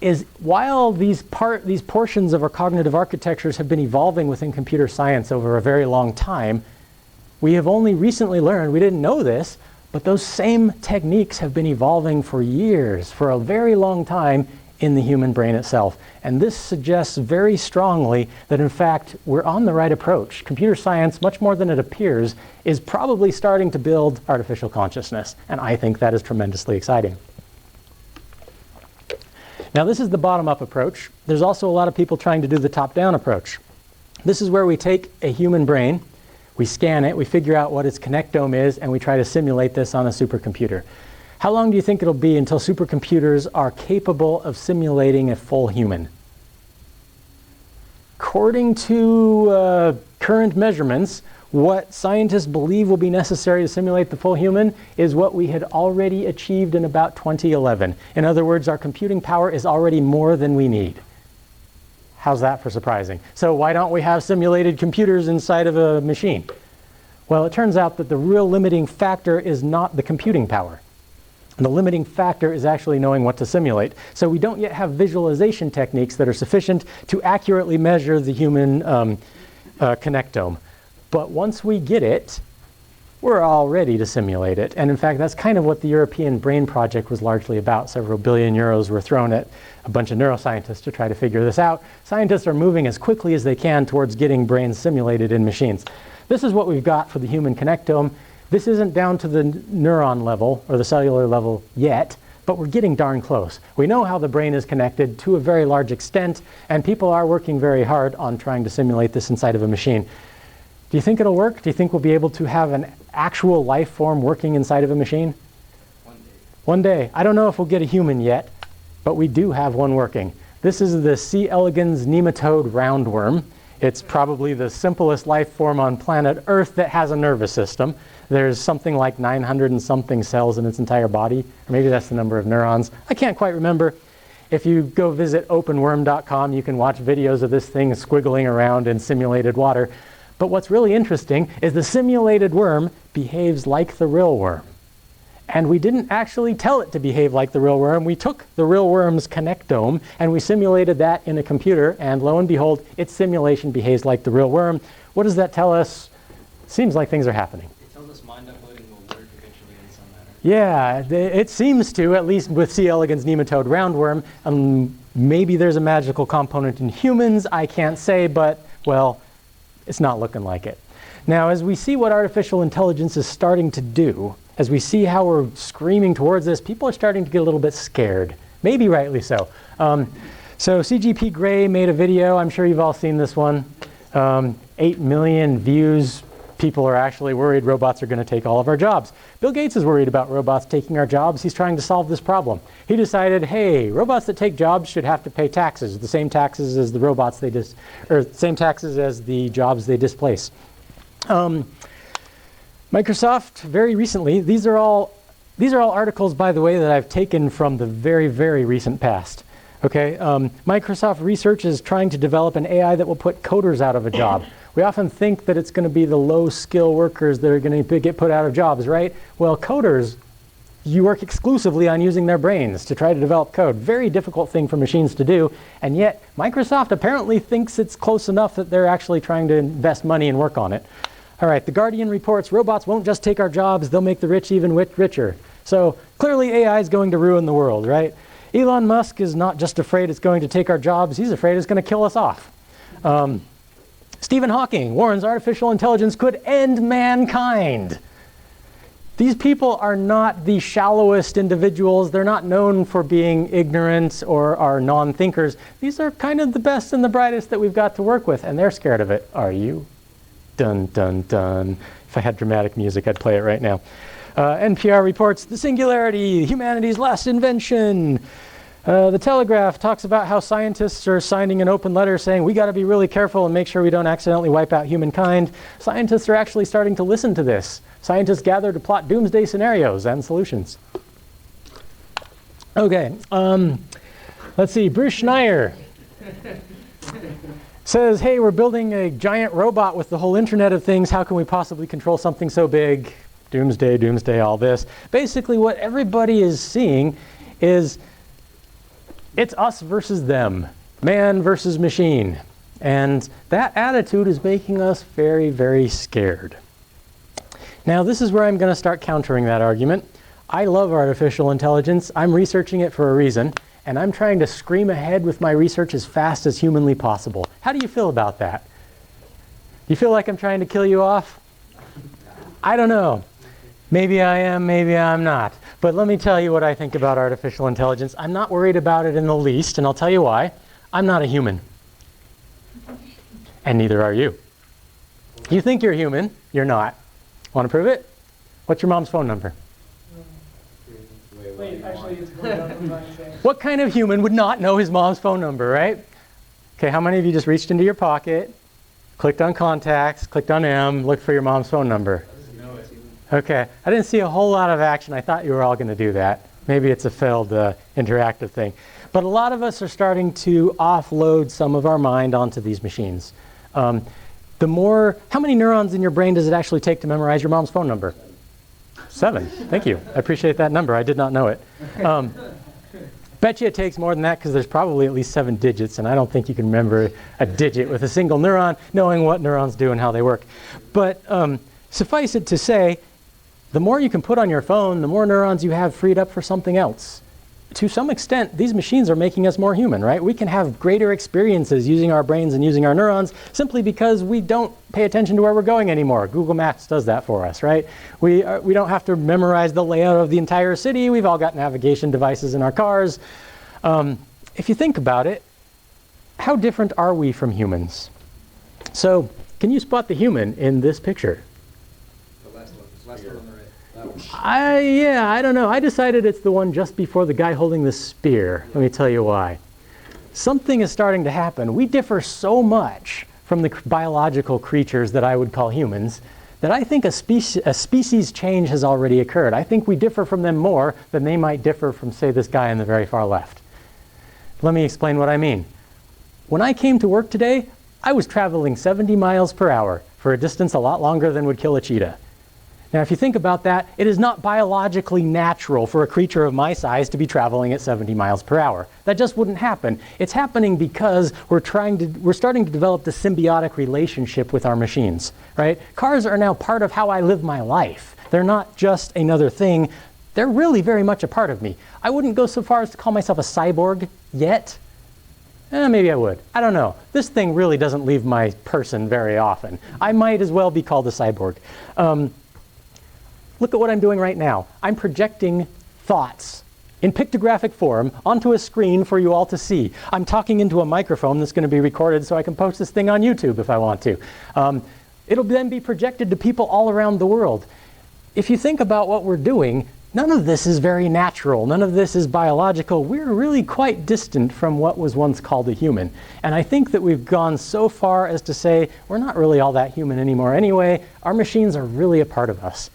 is while these portions of our cognitive architectures have been evolving within computer science over a very long time, we have only recently learned, we didn't know this, but those same techniques have been evolving for years, for a very long time in the human brain itself. And this suggests very strongly that in fact we're on the right approach. Computer science, much more than it appears, is probably starting to build artificial consciousness. And I think that is tremendously exciting. Now this is the bottom-up approach. There's also a lot of people trying to do the top-down approach. This is where we take a human brain, we scan it, we figure out what its connectome is, and we try to simulate this on a supercomputer. How long do you think it'll be until supercomputers are capable of simulating a full human? According to current measurements, what scientists believe will be necessary to simulate the full human is what we had already achieved in about 2011. In other words, our computing power is already more than we need. How's that for surprising? So why don't we have simulated computers inside of a machine? Well, it turns out that the real limiting factor is not the computing power. The limiting factor is actually knowing what to simulate. So we don't yet have visualization techniques that are sufficient to accurately measure the human connectome. But once we get it, we're all ready to simulate it. And in fact, that's kind of what the European Brain Project was largely about. Several billion euros were thrown at a bunch of neuroscientists to try to figure this out. Scientists are moving as quickly as they can towards getting brains simulated in machines. This is what we've got for the human connectome. This isn't down to the neuron level or the cellular level yet, but we're getting darn close. We know how the brain is connected to a very large extent, and people are working very hard on trying to simulate this inside of a machine. Do you think it'll work? Do you think we'll be able to have an actual life form working inside of a machine? One day. One day. I don't know if we'll get a human yet, but we do have one working. This is the C. elegans nematode roundworm. It's probably the simplest life form on planet Earth that has a nervous system. There's something like 900 and something cells in its entire body, or maybe that's the number of neurons. I can't quite remember. If you go visit openworm.com, you can watch videos of this thing squiggling around in simulated water. But what's really interesting is the simulated worm behaves like the real worm. And we didn't actually tell it to behave like the real worm. We took the real worm's connectome and we simulated that in a computer, and lo and behold, its simulation behaves like the real worm. What does that tell us? Seems like things are happening. It tells us mind uploading will work eventually in some manner. Yeah, it seems to, at least with C. elegans nematode roundworm. Maybe there's a magical component in humans, I can't say, but, well, it's not looking like it. Now, as we see what artificial intelligence is starting to do, as we see how we're screaming towards this, people are starting to get a little bit scared. Maybe rightly so. So CGP Grey made a video. I'm sure you've all seen this one. 8 million views. People are actually worried robots are going to take all of our jobs. Bill Gates is worried about robots taking our jobs. He's trying to solve this problem. He decided, hey, robots that take jobs should have to pay taxes, the same taxes as the robots or same taxes as the jobs they displace. Microsoft, very recently, these are all articles, by the way, that I've taken from the very, very recent past. Okay, Microsoft Research is trying to develop an AI that will put coders out of a job. We often think that it's going to be the low-skill workers that are going to get put out of jobs, right? Well, coders, you work exclusively on using their brains to try to develop code. Very difficult thing for machines to do, and yet Microsoft apparently thinks it's close enough that they're actually trying to invest money and work on it. All right, The Guardian reports robots won't just take our jobs, they'll make the rich even richer. So clearly AI is going to ruin the world, right? Elon Musk is not just afraid it's going to take our jobs, he's afraid it's going to kill us off. Stephen Hawking warns artificial intelligence could end mankind. These people are not the shallowest individuals. They're not known for being ignorant or are non-thinkers. These are kind of the best and the brightest that we've got to work with, and they're scared of it. Are you? Dun, dun, dun. If I had dramatic music, I'd play it right now. NPR reports the singularity, humanity's last invention. The Telegraph talks about how scientists are signing an open letter saying we got to be really careful and make sure we don't accidentally wipe out humankind. Scientists are actually starting to listen to this. Scientists gather to plot doomsday scenarios and solutions. Okay, let's see. Bruce Schneier says, hey, we're building a giant robot with the whole Internet of Things. How can we possibly control something so big? Doomsday, doomsday, all this. Basically, what everybody is seeing is it's us versus them, man versus machine. And that attitude is making us very, very scared. Now, this is where I'm going to start countering that argument. I love artificial intelligence. I'm researching it for a reason, and I'm trying to scream ahead with my research as fast as humanly possible. How do you feel about that? You feel like I'm trying to kill you off? I don't know. Maybe I am, maybe I'm not. But let me tell you what I think about artificial intelligence. I'm not worried about it in the least, and I'll tell you why. I'm not a human. And neither are you. You think you're human, you're not. Want to prove it? What's your mom's phone number? Wait, actually, it's going up in my thing. What kind of human would not know his mom's phone number, right? Okay, how many of you just reached into your pocket, clicked on contacts, clicked on M, looked for your mom's phone number? Okay, I didn't see a whole lot of action. I thought you were all going to do that. Maybe it's a failed interactive thing. But a lot of us are starting to offload some of our mind onto these machines. How many neurons in your brain does it actually take to memorize your mom's phone number? 7. Thank you. I appreciate that number. I did not know it. Bet you it takes more than that because there's probably at least 7 digits, and I don't think you can remember a digit with a single neuron, knowing what neurons do and how they work. But suffice it to say, the more you can put on your phone, the more neurons you have freed up for something else. To some extent, these machines are making us more human, right? We can have greater experiences using our brains and using our neurons simply because we don't pay attention to where we're going anymore. Google Maps does that for us, right? We don't have to memorize the layout of the entire city. We've all got navigation devices in our cars. If you think about it, how different are we from humans? So, can you spot the human in this picture? The last one on the right. That one. I don't know. I decided it's the one just before the guy holding the spear. Let me tell you why. Something is starting to happen. We differ so much from the biological creatures that I would call humans that I think a species change has already occurred. I think we differ from them more than they might differ from, say, this guy on the very far left. Let me explain what I mean. When I came to work today, I was traveling 70 miles per hour for a distance a lot longer than would kill a cheetah. Now, if you think about that, it is not biologically natural for a creature of my size to be traveling at 70 miles per hour. That just wouldn't happen. It's happening because we're starting to develop the symbiotic relationship with our machines, right? Cars are now part of how I live my life. They're not just another thing. They're really very much a part of me. I wouldn't go so far as to call myself a cyborg yet. Maybe I would. I don't know. This thing really doesn't leave my person very often. I might as well be called a cyborg. Look at what I'm doing right now. I'm projecting thoughts in pictographic form onto a screen for you all to see. I'm talking into a microphone that's going to be recorded so I can post this thing on YouTube if I want to. It'll then be projected to people all around the world. If you think about what we're doing, none of this is very natural. None of this is biological. We're really quite distant from what was once called a human. And I think that we've gone so far as to say we're not really all that human anymore anyway. Our machines are really a part of us.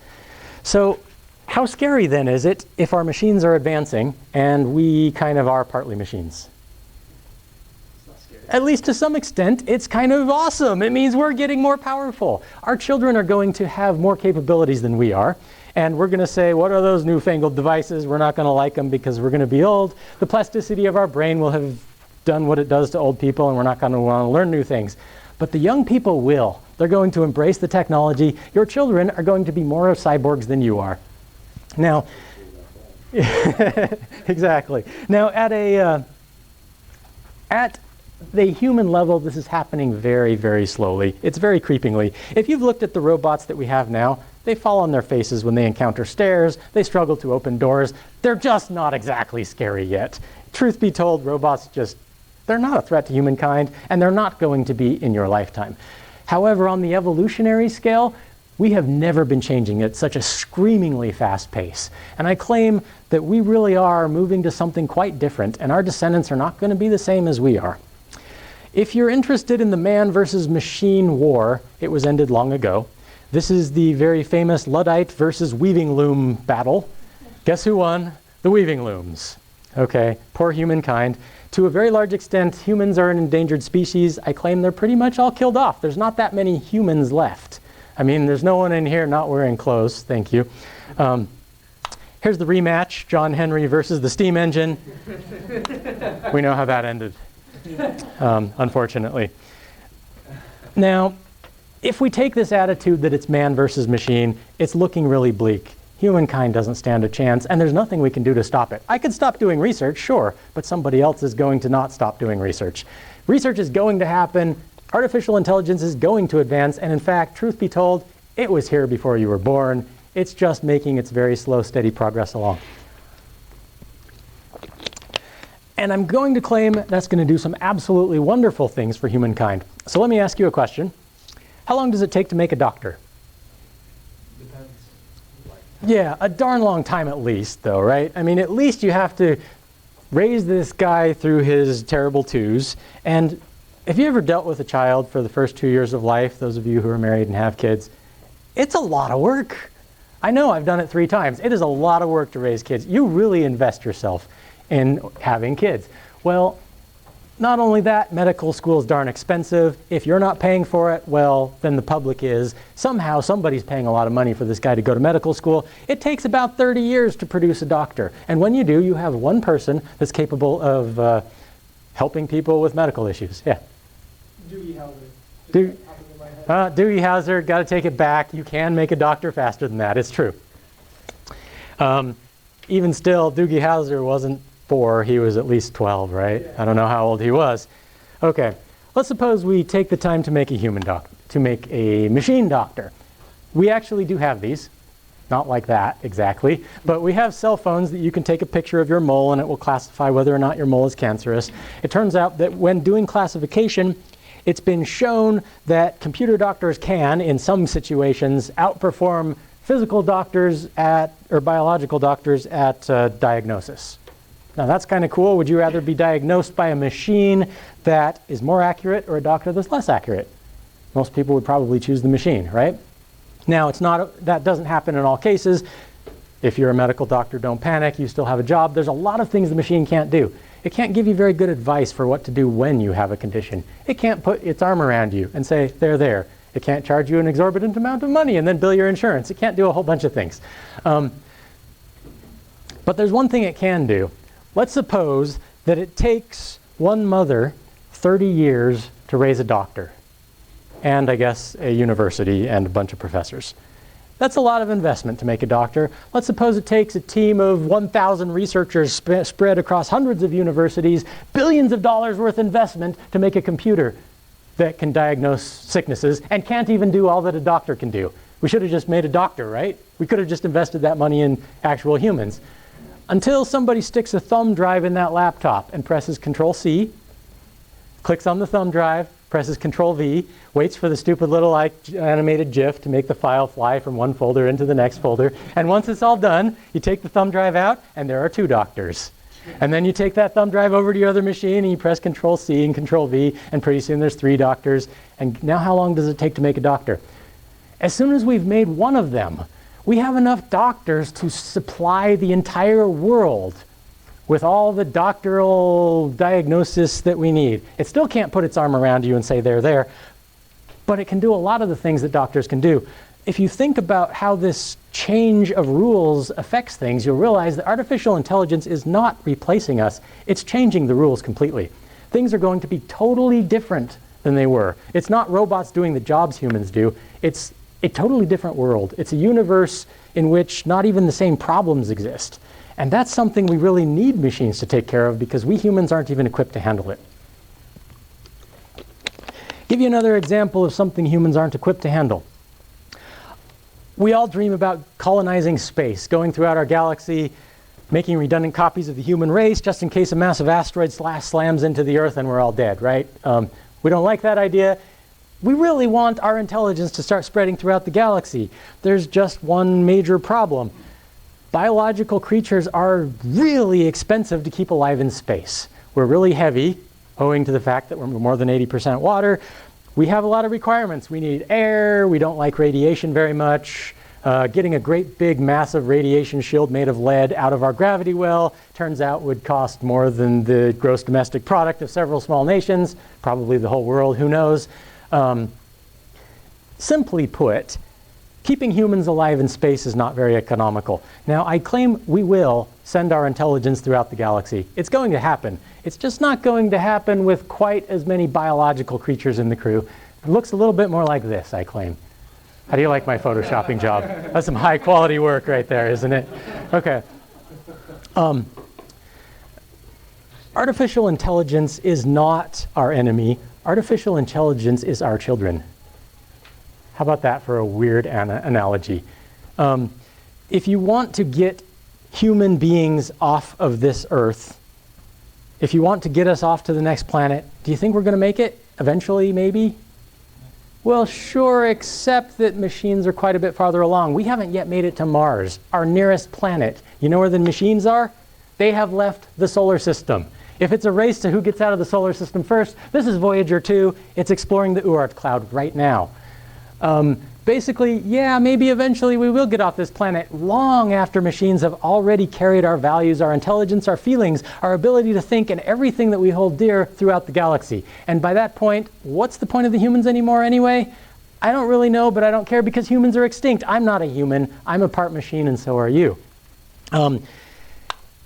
So how scary then is it if our machines are advancing and we kind of are partly machines? It's not scary. At least to some extent, it's kind of awesome. It means we're getting more powerful. Our children are going to have more capabilities than we are. And we're going to say, what are those newfangled devices? We're not going to like them because we're going to be old. The plasticity of our brain will have done what it does to old people, and we're not going to want to learn new things. But the young people will. They're going to embrace the technology. Your children are going to be more of cyborgs than you are. Now, exactly. Now, at the human level, this is happening very, very slowly. It's very creepingly. If you've looked at the robots that we have now, they fall on their faces when they encounter stairs. They struggle to open doors. They're just not exactly scary yet. Truth be told, robots they're not a threat to humankind, and they're not going to be in your lifetime. However, on the evolutionary scale, we have never been changing at such a screamingly fast pace. And I claim that we really are moving to something quite different, and our descendants are not going to be the same as we are. If you're interested in the man versus machine war, it was ended long ago. This is the very famous Luddite versus weaving loom battle. Guess who won? The weaving looms. Okay, poor humankind. To a very large extent, humans are an endangered species. I claim they're pretty much all killed off. There's not that many humans left. I mean, there's no one in here not wearing clothes. Thank you. Here's the rematch, John Henry versus the steam engine. We know how that ended, unfortunately. Now, if we take this attitude that it's man versus machine, it's looking really bleak. Humankind doesn't stand a chance, and there's nothing we can do to stop it. I could stop doing research, sure, but somebody else is going to not stop doing research. Research is going to happen. Artificial intelligence is going to advance, and in fact, truth be told, it was here before you were born. It's just making its very slow, steady progress along. And I'm going to claim that's going to do some absolutely wonderful things for humankind. So let me ask you a question. How long does it take to make a doctor? Depends. Yeah, a darn long time at least, though, right? I mean, at least you have to raise this guy through his terrible twos. And if you ever dealt with a child for the first 2 years of life, those of you who are married and have kids, it's a lot of work. I know, I've done it 3 times. It is a lot of work to raise kids. You really invest yourself in having kids. Well, not only that, medical school is darn expensive. If you're not paying for it, well, then the public is. Somehow, somebody's paying a lot of money for this guy to go to medical school. It takes about 30 years to produce a doctor. And when you do, you have one person that's capable of helping people with medical issues. Yeah. Dewey Howser. Dewey Howser, got to take it back. You can make a doctor faster than that. It's true. Even still, Dewey Howser wasn't 4. He was at least 12, right? Yeah. I don't know how old he was. Okay, let's suppose we take the time to make a human doctor, to make a machine doctor. We actually do have these. Not like that exactly, but we have cell phones that you can take a picture of your mole and it will classify whether or not your mole is cancerous. It turns out that when doing classification, it's been shown that computer doctors can, in some situations, outperform physical doctors or biological doctors at diagnosis. Now that's kind of cool. Would you rather be diagnosed by a machine that is more accurate or a doctor that's less accurate? Most people would probably choose the machine, right? Now that doesn't happen in all cases. If you're a medical doctor, don't panic. You still have a job. There's a lot of things the machine can't do. It can't give you very good advice for what to do when you have a condition. It can't put its arm around you and say, there. It can't charge you an exorbitant amount of money and then bill your insurance. It can't do a whole bunch of things. But there's one thing it can do. Let's suppose that it takes one mother 30 years to raise a doctor, and I guess a university and a bunch of professors. That's a lot of investment to make a doctor. Let's suppose it takes a team of 1,000 researchers spread across hundreds of universities, billions of dollars worth investment to make a computer that can diagnose sicknesses and can't even do all that a doctor can do. We should have just made a doctor, right? We could have just invested that money in actual humans. Until somebody sticks a thumb drive in that laptop and presses Control-C, clicks on the thumb drive, presses Control-V, waits for the stupid little animated GIF to make the file fly from one folder into the next folder. And once it's all done, you take the thumb drive out, and there are 2 doctors. And then you take that thumb drive over to your other machine, and you press Control-C and Control-V, and pretty soon there's 3 doctors. And now how long does it take to make a doctor? As soon as we've made one of them, we have enough doctors to supply the entire world with all the doctoral diagnosis that we need. It still can't put its arm around you and say, there, but it can do a lot of the things that doctors can do. If you think about how this change of rules affects things, you'll realize that artificial intelligence is not replacing us. It's changing the rules completely. Things are going to be totally different than they were. It's not robots doing the jobs humans do. It's a totally different world. It's a universe in which not even the same problems exist. And that's something we really need machines to take care of because we humans aren't even equipped to handle it. Give you another example of something humans aren't equipped to handle. We all dream about colonizing space, going throughout our galaxy, making redundant copies of the human race just in case a massive asteroid slams into the Earth and we're all dead, right? We don't like that idea. We really want our intelligence to start spreading throughout the galaxy. There's just one major problem. Biological creatures are really expensive to keep alive in space. We're really heavy, owing to the fact that we're more than 80% water. We have a lot of requirements. We need air. We don't like radiation very much. Getting a great big massive radiation shield made of lead out of our gravity well turns out would cost more than the gross domestic product of several small nations, probably the whole world, who knows. Simply put, keeping humans alive in space is not very economical. Now, I claim we will send our intelligence throughout the galaxy. It's going to happen. It's just not going to happen with quite as many biological creatures in the crew. It looks a little bit more like this, I claim. How do you like my photoshopping job? That's some high quality work right there, isn't it? Okay. Artificial intelligence is not our enemy. Artificial intelligence is our children. How about that for a weird analogy? If you want to get human beings off of this Earth, if you want to get us off to the next planet, do you think we're going to make it eventually, maybe? Well, sure, except that machines are quite a bit farther along. We haven't yet made it to Mars, our nearest planet. You know where the machines are? They have left the solar system. If it's a race to who gets out of the solar system first, this is Voyager 2. It's exploring the Oort cloud right now. Basically, yeah, maybe eventually we will get off this planet long after machines have already carried our values, our intelligence, our feelings, our ability to think, and everything that we hold dear throughout the galaxy. And by that point, what's the point of the humans anymore anyway? I don't really know, but I don't care because humans are extinct. I'm not a human. I'm a part machine, and so are you.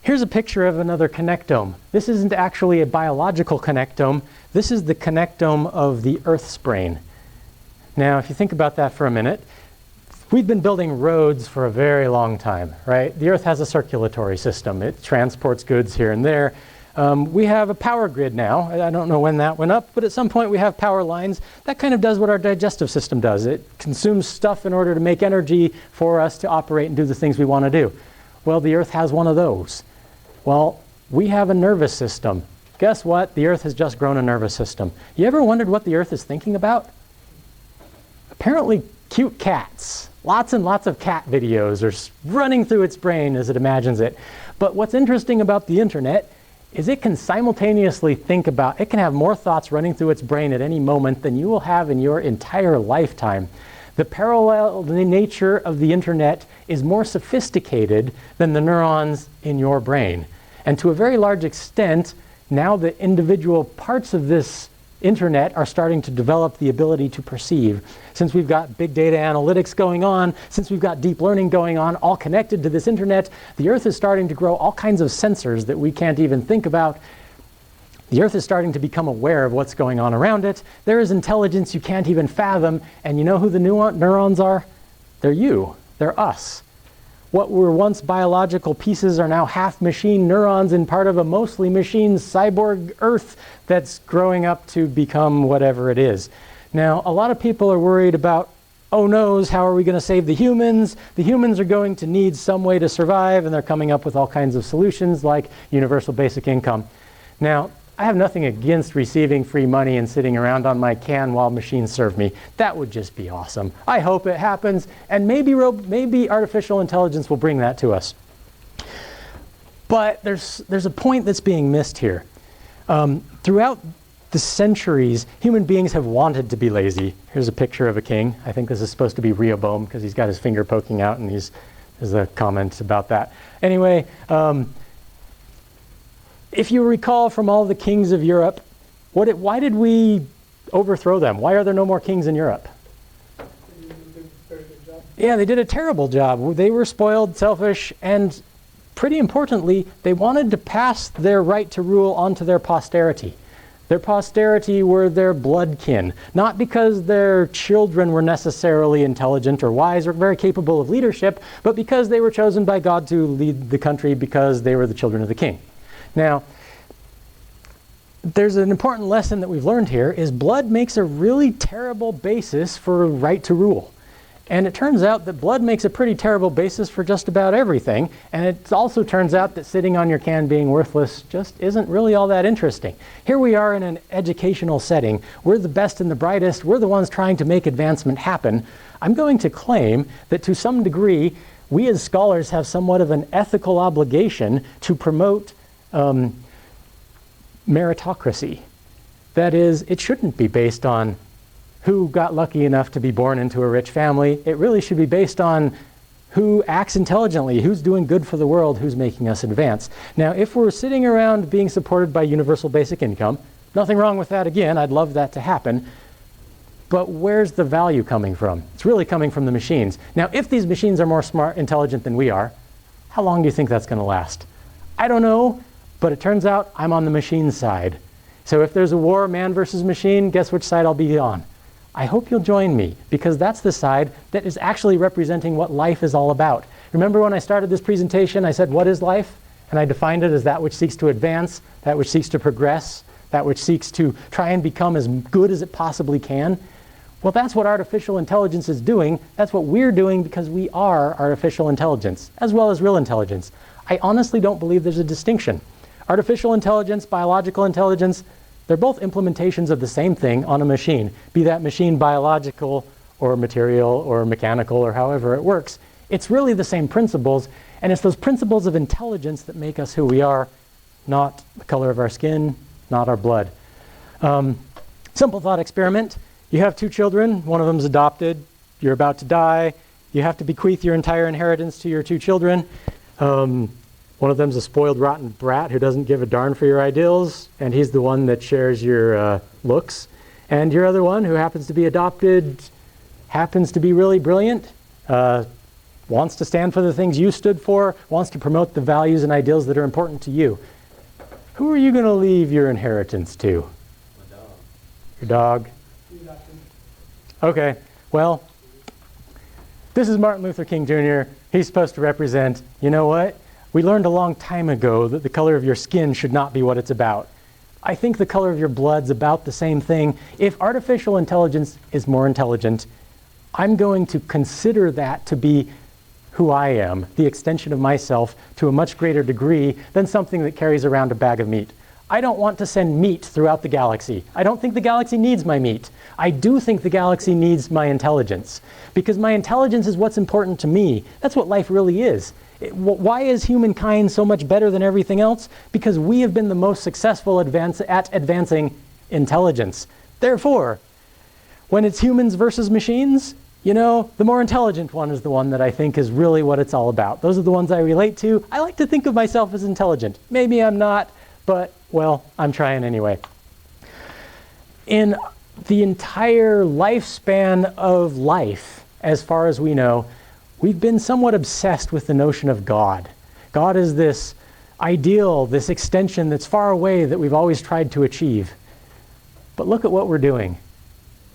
Here's a picture of another connectome. This isn't actually a biological connectome. This is the connectome of the Earth's brain. Now, if you think about that for a minute, we've been building roads for a very long time, right? The Earth has a circulatory system. It transports goods here and there. We have a power grid now. I don't know when that went up, but at some point we have power lines. That kind of does what our digestive system does. It consumes stuff in order to make energy for us to operate and do the things we want to do. Well, the Earth has one of those. Well, we have a nervous system. Guess what? The Earth has just grown a nervous system. You ever wondered what the Earth is thinking about? Apparently cute cats. Lots and lots of cat videos are running through its brain as it imagines it. But what's interesting about the internet is it can simultaneously think about, it can have more thoughts running through its brain at any moment than you will have in your entire lifetime. The parallel nature of the internet is more sophisticated than the neurons in your brain. And to a very large extent, now the individual parts of this internet are starting to develop the ability to perceive. Since we've got big data analytics going on, since we've got deep learning going on, all connected to this internet, the Earth is starting to grow all kinds of sensors that we can't even think about. The Earth is starting to become aware of what's going on around it. There is intelligence you can't even fathom, and you know who the neurons are? They're you. They're us. What were once biological pieces are now half machine neurons in part of a mostly machine cyborg Earth that's growing up to become whatever it is. Now, a lot of people are worried about oh noes, how are we going to save the humans? The humans are going to need some way to survive, and they're coming up with all kinds of solutions like universal basic income. Now, I have nothing against receiving free money and sitting around on my can while machines serve me. That would just be awesome. I hope it happens, and maybe artificial intelligence will bring that to us. But there's a point that's being missed here. Throughout the centuries, human beings have wanted to be lazy. Here's a picture of a king. I think this is supposed to be Rehoboam because he's got his finger poking out, and there's a comment about that. Anyway, if you recall from all the kings of Europe, why did we overthrow them? Why are there no more kings in Europe? They did a very good job. Yeah, they did a terrible job. They were spoiled, selfish, and pretty importantly, they wanted to pass their right to rule onto their posterity. Their posterity were their blood kin, not because their children were necessarily intelligent or wise or very capable of leadership, but because they were chosen by God to lead the country because they were the children of the king. Now, there's an important lesson that we've learned here is blood makes a really terrible basis for right to rule. And it turns out that blood makes a pretty terrible basis for just about everything. And it also turns out that sitting on your can being worthless just isn't really all that interesting. Here we are in an educational setting. We're the best and the brightest. We're the ones trying to make advancement happen. I'm going to claim that to some degree, we as scholars have somewhat of an ethical obligation to promote meritocracy. That is, it shouldn't be based on who got lucky enough to be born into a rich family. It really should be based on who acts intelligently, who's doing good for the world, who's making us advance. Now, if we're sitting around being supported by universal basic income, nothing wrong with that again, I'd love that to happen. But where's the value coming from? It's really coming from the machines. Now, if these machines are more smart, intelligent than we are, how long do you think that's going to last? I don't know, but it turns out I'm on the machine side. So if there's a war, man versus machine, guess which side I'll be on? I hope you'll join me, because that's the side that is actually representing what life is all about. Remember when I started this presentation, I said, what is life? And I defined it as that which seeks to advance, that which seeks to progress, that which seeks to try and become as good as it possibly can. Well, that's what artificial intelligence is doing. That's what we're doing because we are artificial intelligence, as well as real intelligence. I honestly don't believe there's a distinction. Artificial intelligence, biological intelligence, they're both implementations of the same thing on a machine, be that machine biological or material or mechanical or however it works. It's really the same principles, and it's those principles of intelligence that make us who we are, not the color of our skin, not our blood. Simple thought experiment. You have two children, one of them's adopted, you're about to die, you have to bequeath your entire inheritance to your two children. One of them's a spoiled, rotten brat who doesn't give a darn for your ideals, and he's the one that shares your looks. And your other one, who happens to be adopted, happens to be really brilliant, wants to stand for the things you stood for, wants to promote the values and ideals that are important to you. Who are you going to leave your inheritance to? My dog. Your dog? Okay, well, this is Martin Luther King Jr. He's supposed to represent, you know what? We learned a long time ago that the color of your skin should not be what it's about. I think the color of your blood's about the same thing. If artificial intelligence is more intelligent, I'm going to consider that to be who I am, the extension of myself to a much greater degree than something that carries around a bag of meat. I don't want to send meat throughout the galaxy. I don't think the galaxy needs my meat. I do think the galaxy needs my intelligence, because my intelligence is what's important to me. That's what life really is. Why is humankind so much better than everything else? Because we have been the most successful at advancing intelligence. Therefore, when it's humans versus machines, you know, the more intelligent one is the one that I think is really what it's all about. Those are the ones I relate to. I like to think of myself as intelligent. Maybe I'm not, but, well, I'm trying anyway. In the entire lifespan of life, as far as we know, we've been somewhat obsessed with the notion of God. God is this ideal, this extension that's far away that we've always tried to achieve. But look at what we're doing.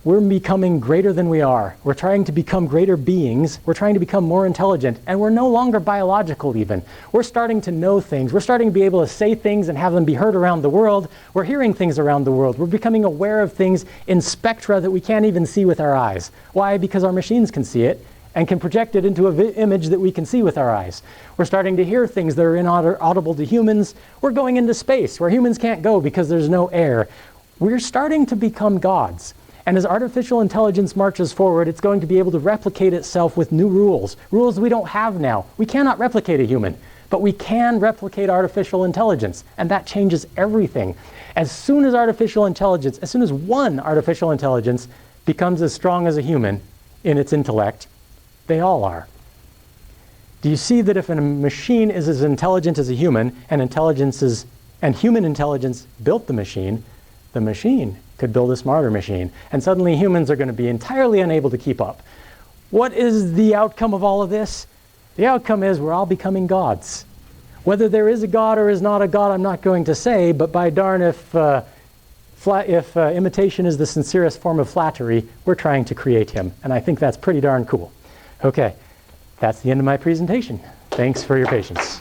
we're becoming greater than we are. We're trying to become greater beings. We're trying to become more intelligent. And we're no longer biological even. We're starting to know things. We're starting to be able to say things and have them be heard around the world. We're hearing things around the world. We're becoming aware of things in spectra that we can't even see with our eyes. Why? Because our machines can see it and can project it into an image that we can see with our eyes. We're starting to hear things that are inaudible to humans. We're going into space where humans can't go because there's no air. We're starting to become gods. And as artificial intelligence marches forward, it's going to be able to replicate itself with new rules we don't have now. We cannot replicate a human, but we can replicate artificial intelligence, and that changes everything. As soon as one artificial intelligence becomes as strong as a human in its intellect, they all are. Do you see that if a machine is as intelligent as a human, and human intelligence built the machine could build a smarter machine, and suddenly humans are going to be entirely unable to keep up. What is the outcome of all of this? The outcome is we're all becoming gods. Whether there is a god or is not a god, I'm not going to say, but by darn if imitation is the sincerest form of flattery, we're trying to create him, and I think that's pretty darn cool. Okay, that's the end of my presentation. Thanks for your patience.